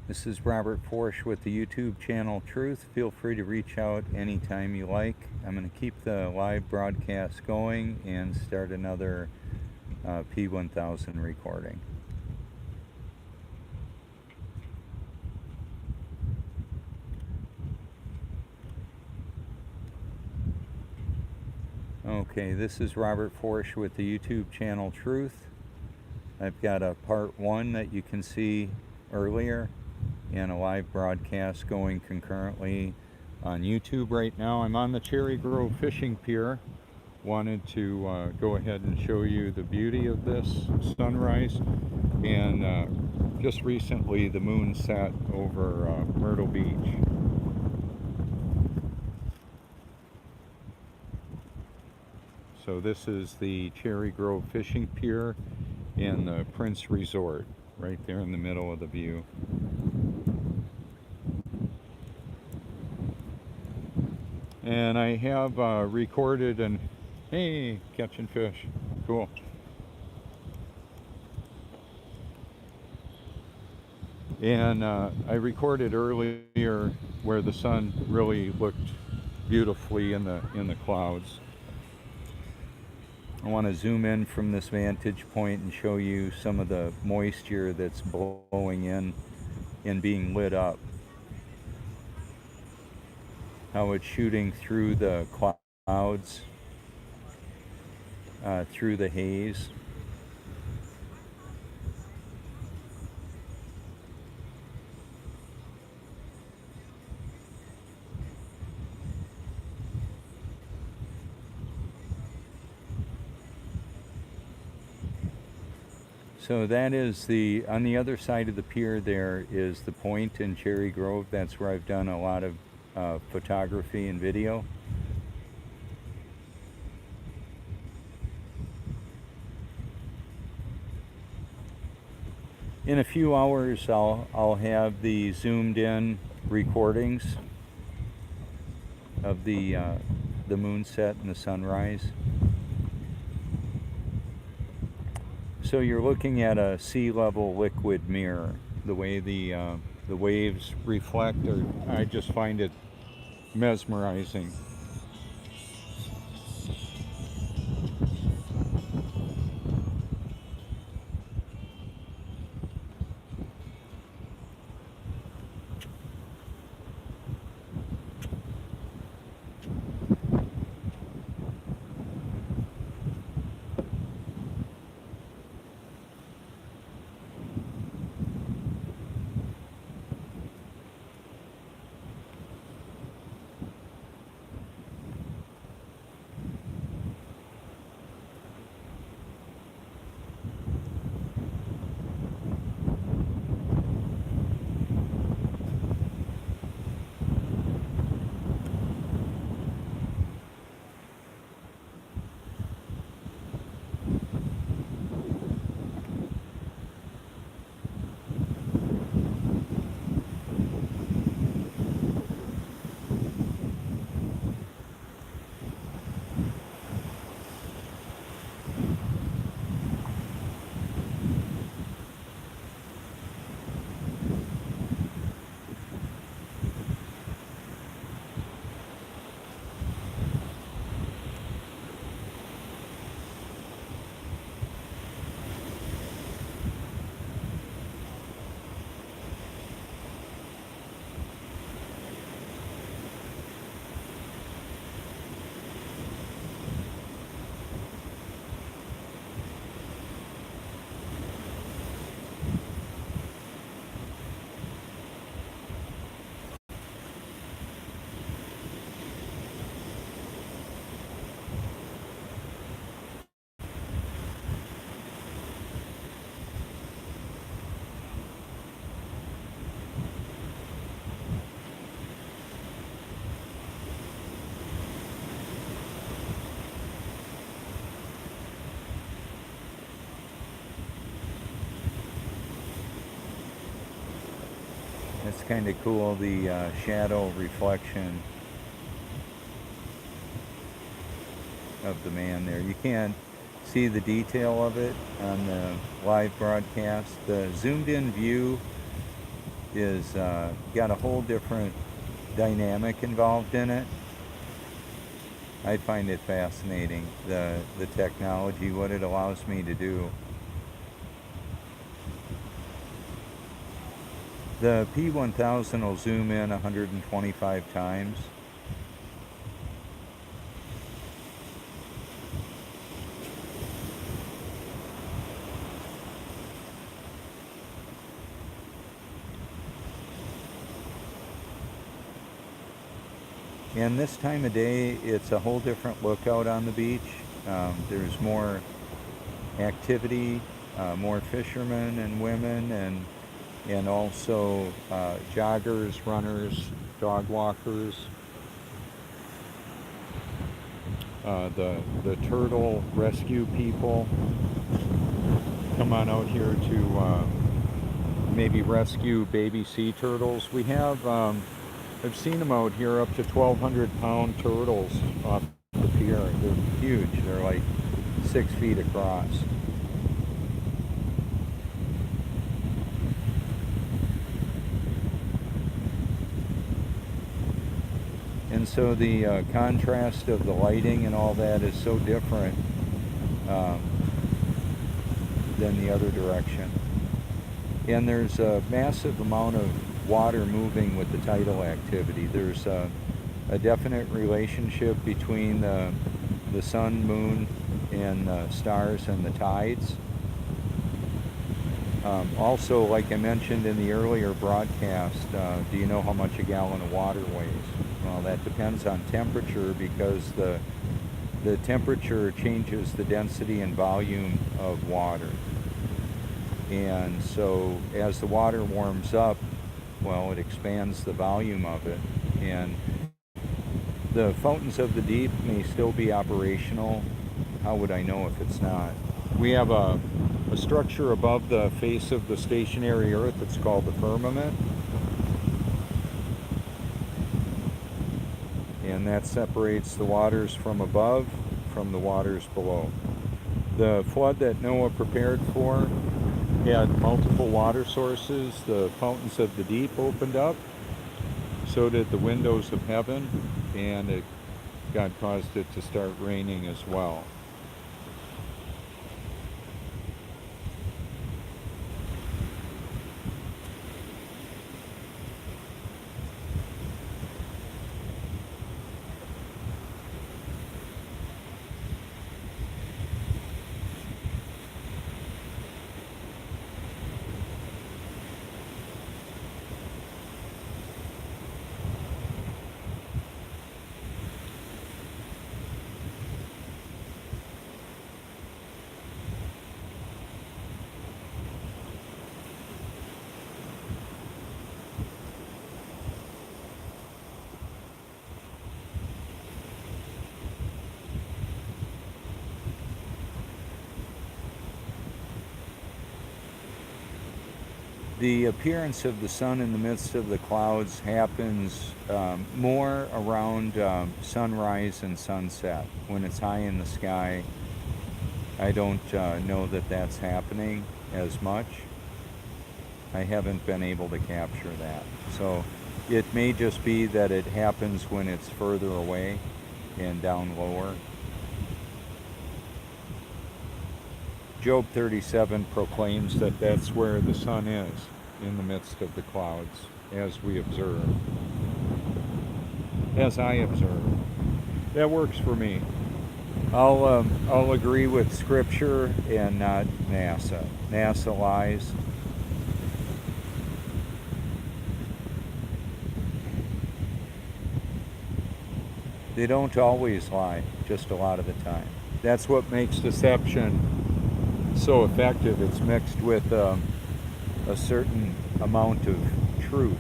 This is Robert Forsch with the YouTube channel Truth. Feel free to reach out anytime you like. I'm going to keep the live broadcast going and start another P1000 recording. Okay, this is Robert Forsch with the YouTube channel Truth. I've got a part 1 that you can see earlier, and a live broadcast going concurrently on YouTube right now. I'm on the Cherry Grove Fishing Pier. Wanted to go ahead and show you the beauty of this sunrise. And just recently the moon set over Myrtle Beach. So this is the Cherry Grove Fishing Pier and the Prince Resort right there in the middle of the view. And I have recorded and, hey, catching fish, cool. And I recorded earlier where the sun really looked beautifully in the clouds. I want to zoom in from this vantage point and show you some of the moisture that's blowing in and being lit up. How it's shooting through the clouds, through the haze. So that is on the other side of the pier there is the point in Cherry Grove. That's where I've done a lot of photography and video. In a few hours, I'll have the zoomed in recordings of the moonset and the sunrise. So you're looking at a sea level liquid mirror. The way the waves reflect, I just find it mesmerizing. It's kind of cool, the shadow reflection of the man there. You can't see the detail of it on the live broadcast. The zoomed in view is got a whole different dynamic involved in it. I find it fascinating, the technology, what it allows me to do. The P1000 will zoom in 125 times. And this time of day, it's a whole different look out on the beach. There's more activity, more fishermen and women, and also joggers, runners, dog walkers. The turtle rescue people come on out here to maybe rescue baby sea turtles. We have, I've seen them out here, up to 1,200-pound turtles off the pier. They're huge. They're like 6 feet across. And so the contrast of the lighting and all that is so different um, than the other direction. And there's a massive amount of water moving with the tidal activity. There's a definite relationship between the sun, moon, and the stars and the tides. Also, like I mentioned in the earlier broadcast, do you know how much a gallon of water weighs? Well, that depends on temperature, because the temperature changes the density and volume of water. And so as the water warms up, well, it expands the volume of it. And the fountains of the deep may still be operational. How would I know if it's not? We have a structure above the face of the stationary Earth. It's called the firmament. And that separates the waters from above from the waters below. The flood that Noah prepared for had multiple water sources. The fountains of the deep opened up. So did the windows of heaven, and God caused it to start raining as well. The appearance of the sun in the midst of the clouds happens more around sunrise and sunset. When it's high in the sky, I don't know that that's happening as much. I haven't been able to capture that. So it may just be that it happens when it's further away and down lower. Job 37 proclaims that that's where the sun is, in the midst of the clouds, as we observe. As I observe. That works for me. I'll agree with Scripture and not NASA. NASA lies. They don't always lie, just a lot of the time. That's what makes deception so effective. It's mixed with a certain amount of truth.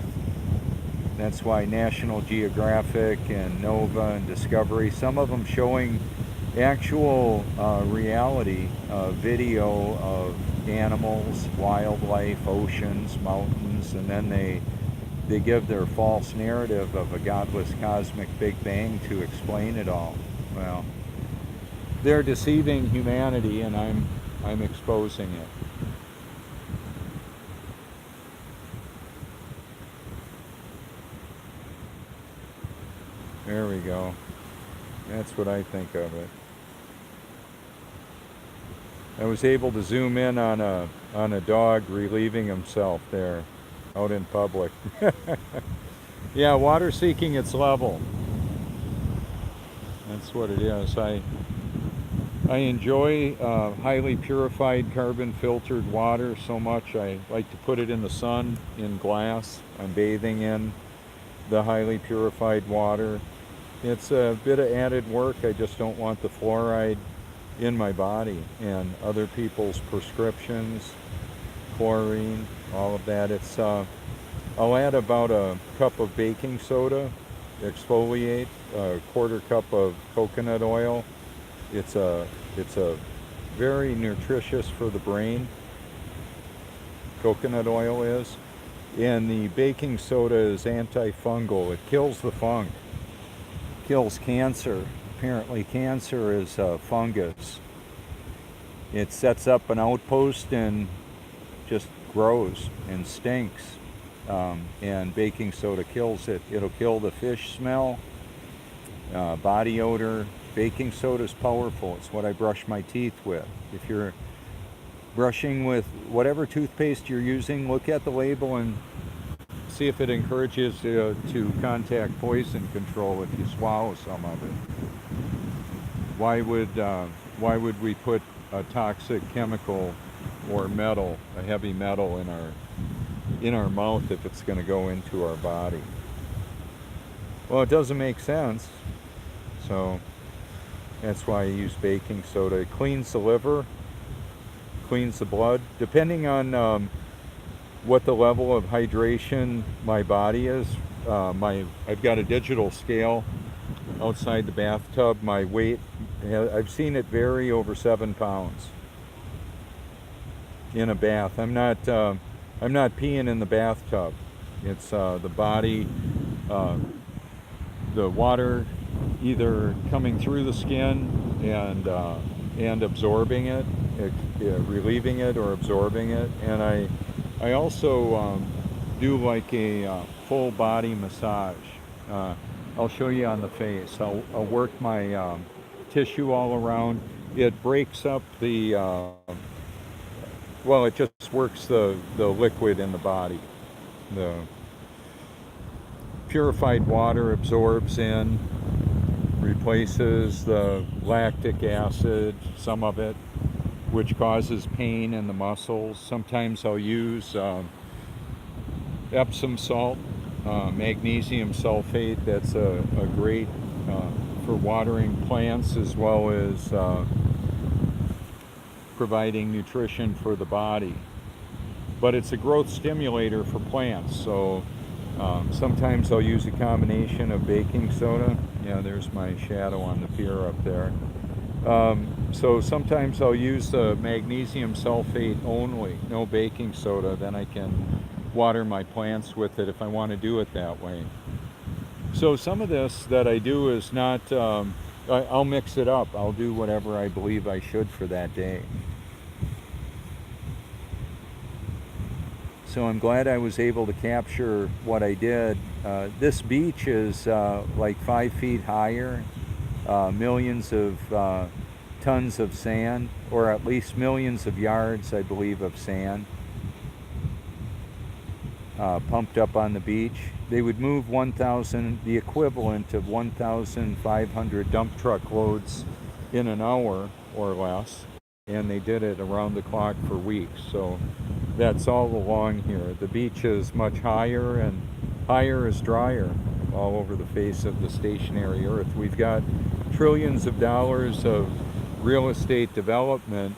That's why National Geographic and Nova and Discovery, some of them showing actual reality video of animals, wildlife, oceans, mountains, and then they give their false narrative of a godless cosmic Big Bang to explain it all. Well, they're deceiving humanity, and I'm exposing it. There we go. That's what I think of it. I was able to zoom in on a dog relieving himself there out in public. Yeah, water seeking its level. That's what it is. I enjoy highly purified carbon filtered water so much. I like to put it in the sun in glass. I'm bathing in the highly purified water. It's a bit of added work. I just don't want the fluoride in my body and other people's prescriptions, chlorine, all of that. It's I'll add about a cup of baking soda, exfoliate, a quarter cup of coconut oil. It's a very nutritious for the brain. Coconut oil is. And the baking soda is antifungal. It kills the funk. Kills cancer. Apparently cancer is fungus. It sets up an outpost and just grows and stinks. And baking soda kills it. It'll kill the fish smell. body odor. Baking soda is powerful. It's what I brush my teeth with. If you're brushing with whatever toothpaste you're using, look at the label and see if it encourages to contact poison control if you swallow some of it. Why would we put a toxic chemical or metal, a heavy metal, in our mouth if it's going to go into our body? Well, it doesn't make sense. So that's why I use baking soda. It cleans the liver, cleans the blood. Depending on what the level of hydration my body is, I've got a digital scale outside the bathtub. My weight, I've seen it vary over 7 pounds in a bath. I'm not peeing in the bathtub. It's the body, the water either coming through the skin and absorbing it, relieving it or absorbing it. And I also do like a full body massage. I'll show you on the face. I'll work my tissue all around. It breaks up the, well, it just works the liquid in the body. The purified water absorbs in, replaces the lactic acid, some of it, which causes pain in the muscles. Sometimes I'll use Epsom salt, magnesium sulfate. That's a great for watering plants as well as providing nutrition for the body. But it's a growth stimulator for plants, so sometimes I'll use a combination of baking soda. Yeah, there's my shadow on the pier up there. So sometimes I'll use the magnesium sulfate only, no baking soda. Then I can water my plants with it if I want to do it that way. So some of this that I do is not, I'll mix it up. I'll do whatever I believe I should for that day. So I'm glad I was able to capture what I did. This beach is like 5 feet higher, millions of tons of sand, or at least millions of yards, I believe, of sand pumped up on the beach. They would move 1,000, the equivalent of 1,500 dump truck loads in an hour or less, and they did it around the clock for weeks. So that's all along here. The beach is much higher, and higher is drier all over the face of the stationary earth. We've got trillions of dollars of real estate development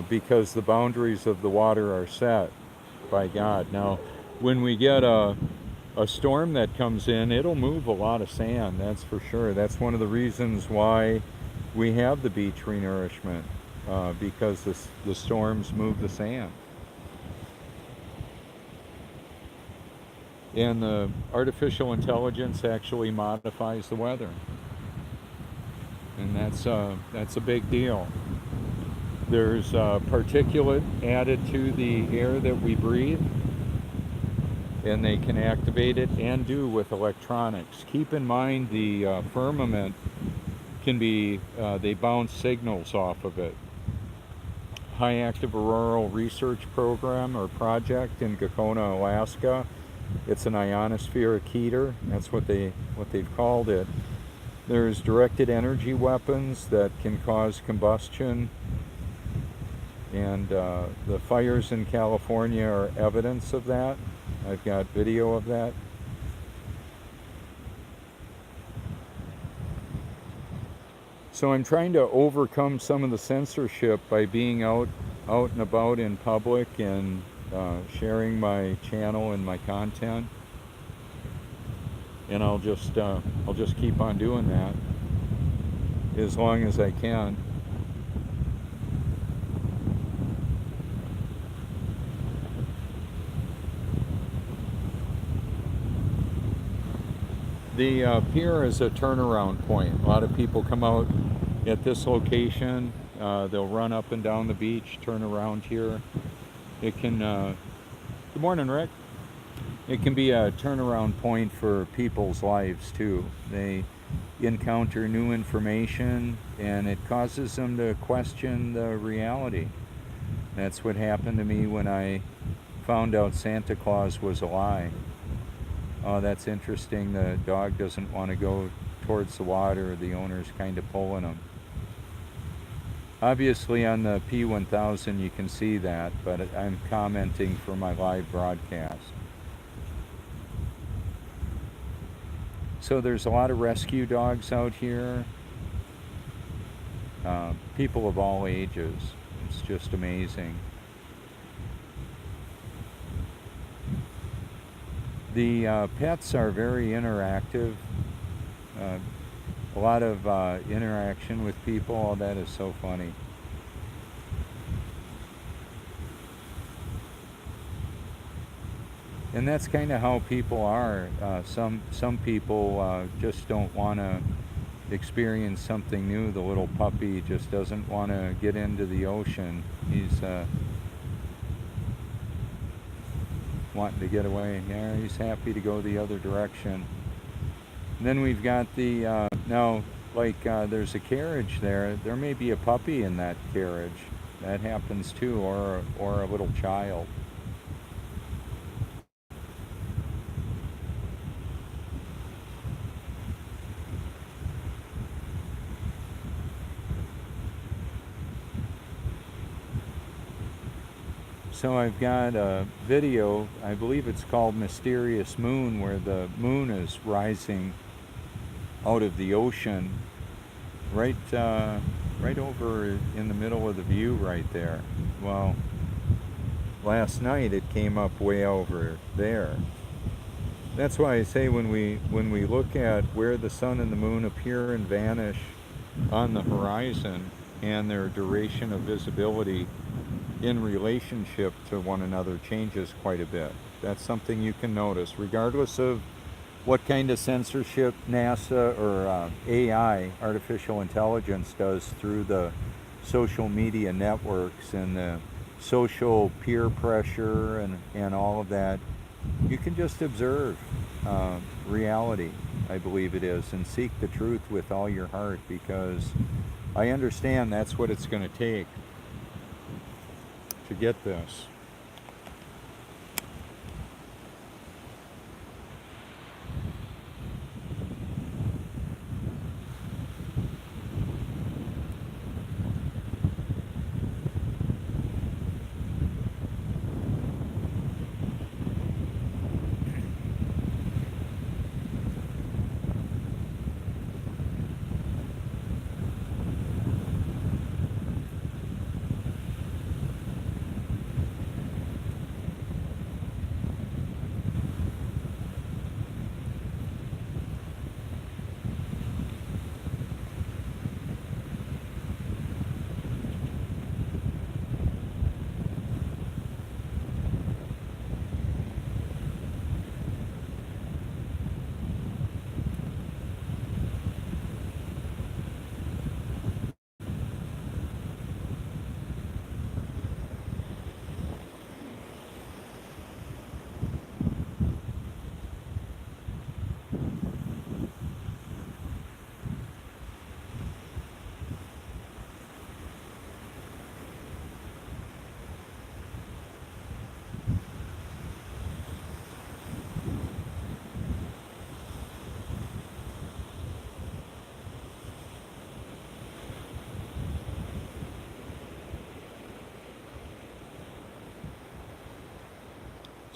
because the boundaries of the water are set by God. Now, when we get a storm that comes in, it'll move a lot of sand, that's for sure. That's one of the reasons why we have the beach renourishment, because the storms move the sand. And the artificial intelligence actually modifies the weather. And that's a big deal. There's particulate added to the air that we breathe, and they can activate it and do with electronics. Keep in mind the firmament can be, they bounce signals off of it. High Active Auroral Research Program or Project in Gakona, Alaska. It's an ionospheric heater. That's what they've called it. There's directed energy weapons that can cause combustion, and the fires in California are evidence of that. I've got video of that. So I'm trying to overcome some of the censorship by being out and about in public and sharing my channel and my content. And I'll just keep on doing that as long as I can. The pier is a turnaround point. A lot of people come out at this location. They'll run up and down the beach, turn around here. It can. Good morning, Rick. It can be a turnaround point for people's lives too. They encounter new information and it causes them to question the reality. That's what happened to me when I found out Santa Claus was a lie. Oh, that's interesting. The dog doesn't want to go towards the water. The owner's kind of pulling him. Obviously on the P1000 you can see that, but I'm commenting for my live broadcast. So there's a lot of rescue dogs out here. People of all ages. It's just amazing. The pets are very interactive. Uh, a lot of interaction with people. Oh, that is so funny. And that's kind of how people are. Some people just don't want to experience something new. The little puppy just doesn't want to get into the ocean. He's wanting to get away. Yeah, he's happy to go the other direction. And then we've got the now, like there's a carriage there. There may be a puppy in that carriage. That happens too, or a little child. So I've got a video, I believe it's called Mysterious Moon, where the moon is rising out of the ocean right right over in the middle of the view right there. Well, last night it came up way over there. That's why I say when we look at where the sun and the moon appear and vanish on the horizon and their duration of visibility in relationship to one another changes quite a bit. That's something you can notice regardless of what kind of censorship NASA or AI, artificial intelligence, does through the social media networks and the social peer pressure and all of that. You can just observe reality, I believe it is, and seek the truth with all your heart, because I understand that's what it's going to take to get this.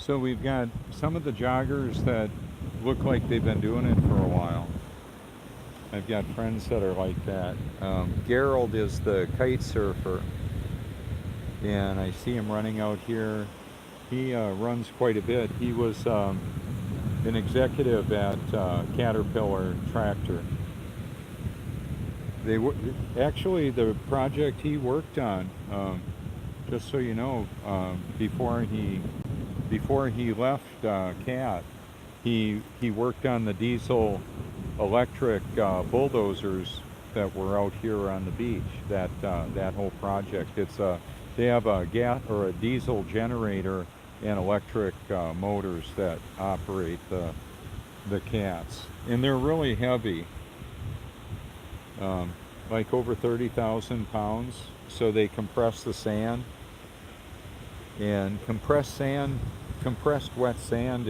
So we've got some of the joggers that look like they've been doing it for a while. I've got friends that are like that. Gerald is the kite surfer, and I see him running out here. He runs quite a bit. He was an executive at Caterpillar Tractor. They were actually the project he worked on. Just so you know, before he left CAT, he worked on the diesel electric bulldozers that were out here on the beach. That whole project. They have a gas or a diesel generator and electric motors that operate the cats. And they're really heavy, like over 30,000 pounds. So they compress the sand. And compressed wet sand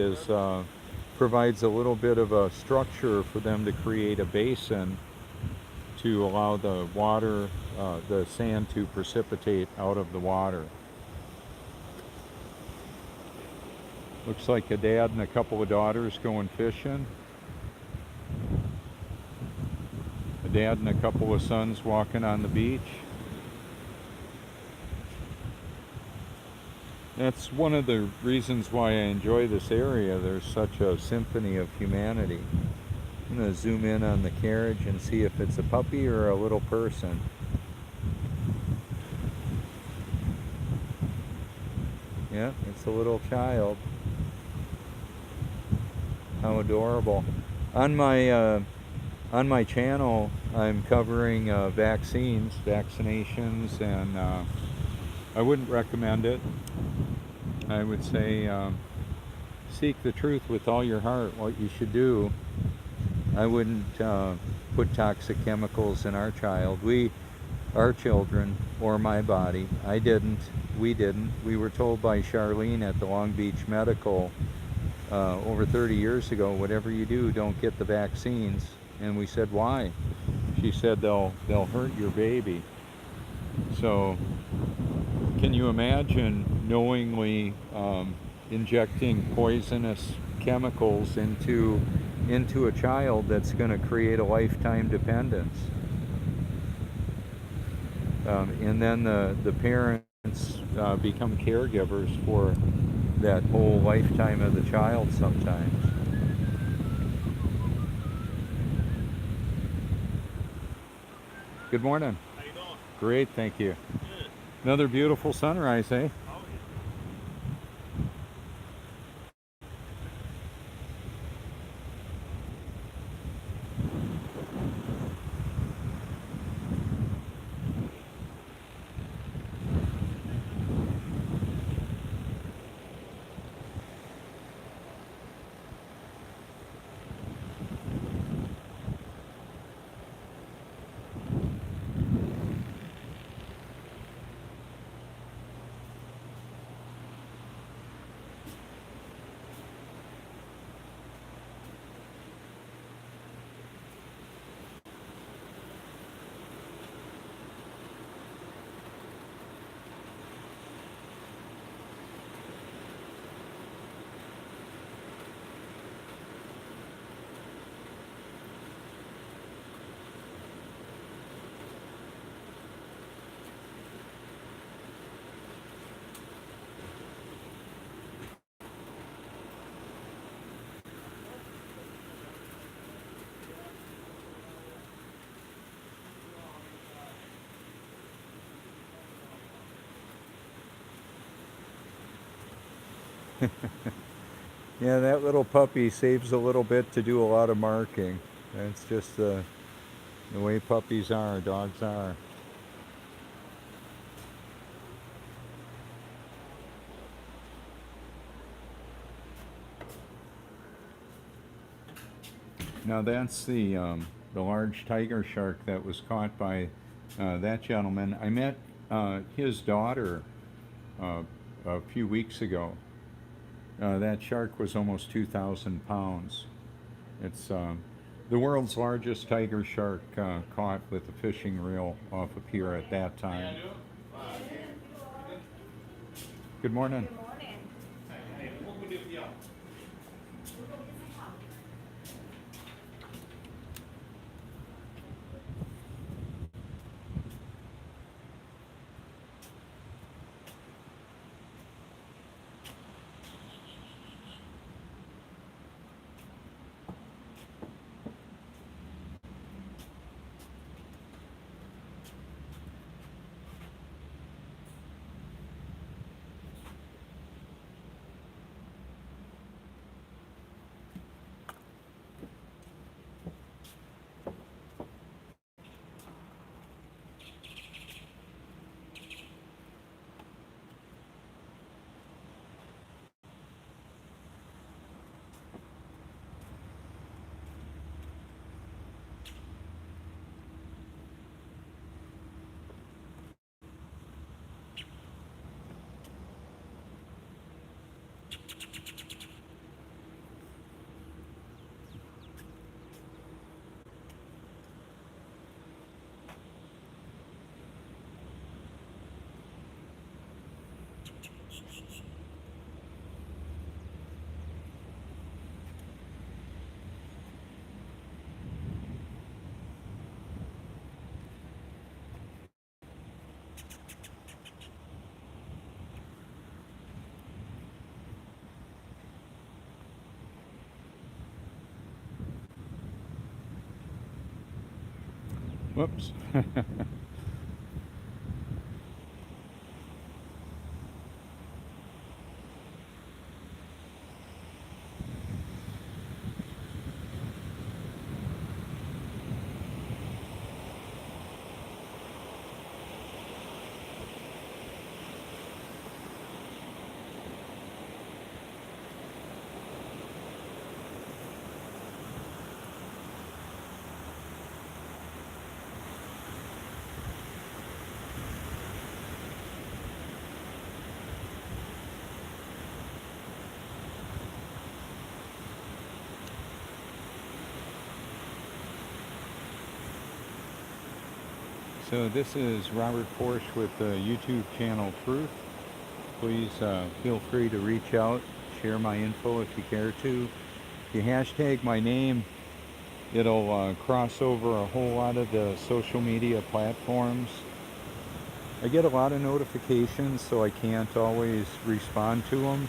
provides a little bit of a structure for them to create a basin to allow the sand to precipitate out of the water. Looks like a dad and a couple of daughters going fishing. A dad and a couple of sons walking on the beach. That's one of the reasons why I enjoy this area. There's such a symphony of humanity. I'm going to zoom in on the carriage and see if it's a puppy or a little person. Yeah, it's a little child. How adorable. On my channel, I'm covering vaccinations, and I wouldn't recommend it. I would say seek the truth with all your heart, what you should do. I wouldn't put toxic chemicals in our children, or my body. I didn't. We didn't. We were told by Charlene at the Long Beach Medical over 30 years ago, whatever you do, don't get the vaccines. And we said, why? She said, they'll hurt your baby. So can you imagine knowingly injecting poisonous chemicals into a child that's going to create a lifetime dependence? And then the parents become caregivers for that whole lifetime of the child sometimes. Good morning. How you doing? Great, thank you. Good. Another beautiful sunrise, eh? Oh, Yeah, that little puppy saves a little bit to do a lot of marking. That's just the way puppies are, dogs are. Now that's the large tiger shark that was caught by that gentleman. I met his daughter uh, a few weeks ago. That shark was almost 2,000 pounds. It's the world's largest tiger shark caught with a fishing reel off a pier at that time. Good morning. Good morning. hey, what can we do for y'all? Whoops. So this is Robert Forsch with the YouTube channel Truth. Please feel free to reach out, share my info if you care to. If you hashtag my name, it'll cross over a whole lot of the social media platforms. I get a lot of notifications, so I can't always respond to them.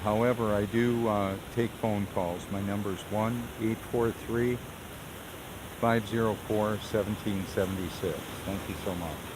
However, I do take phone calls. My number is 1-843-504-1776. Thank you so much.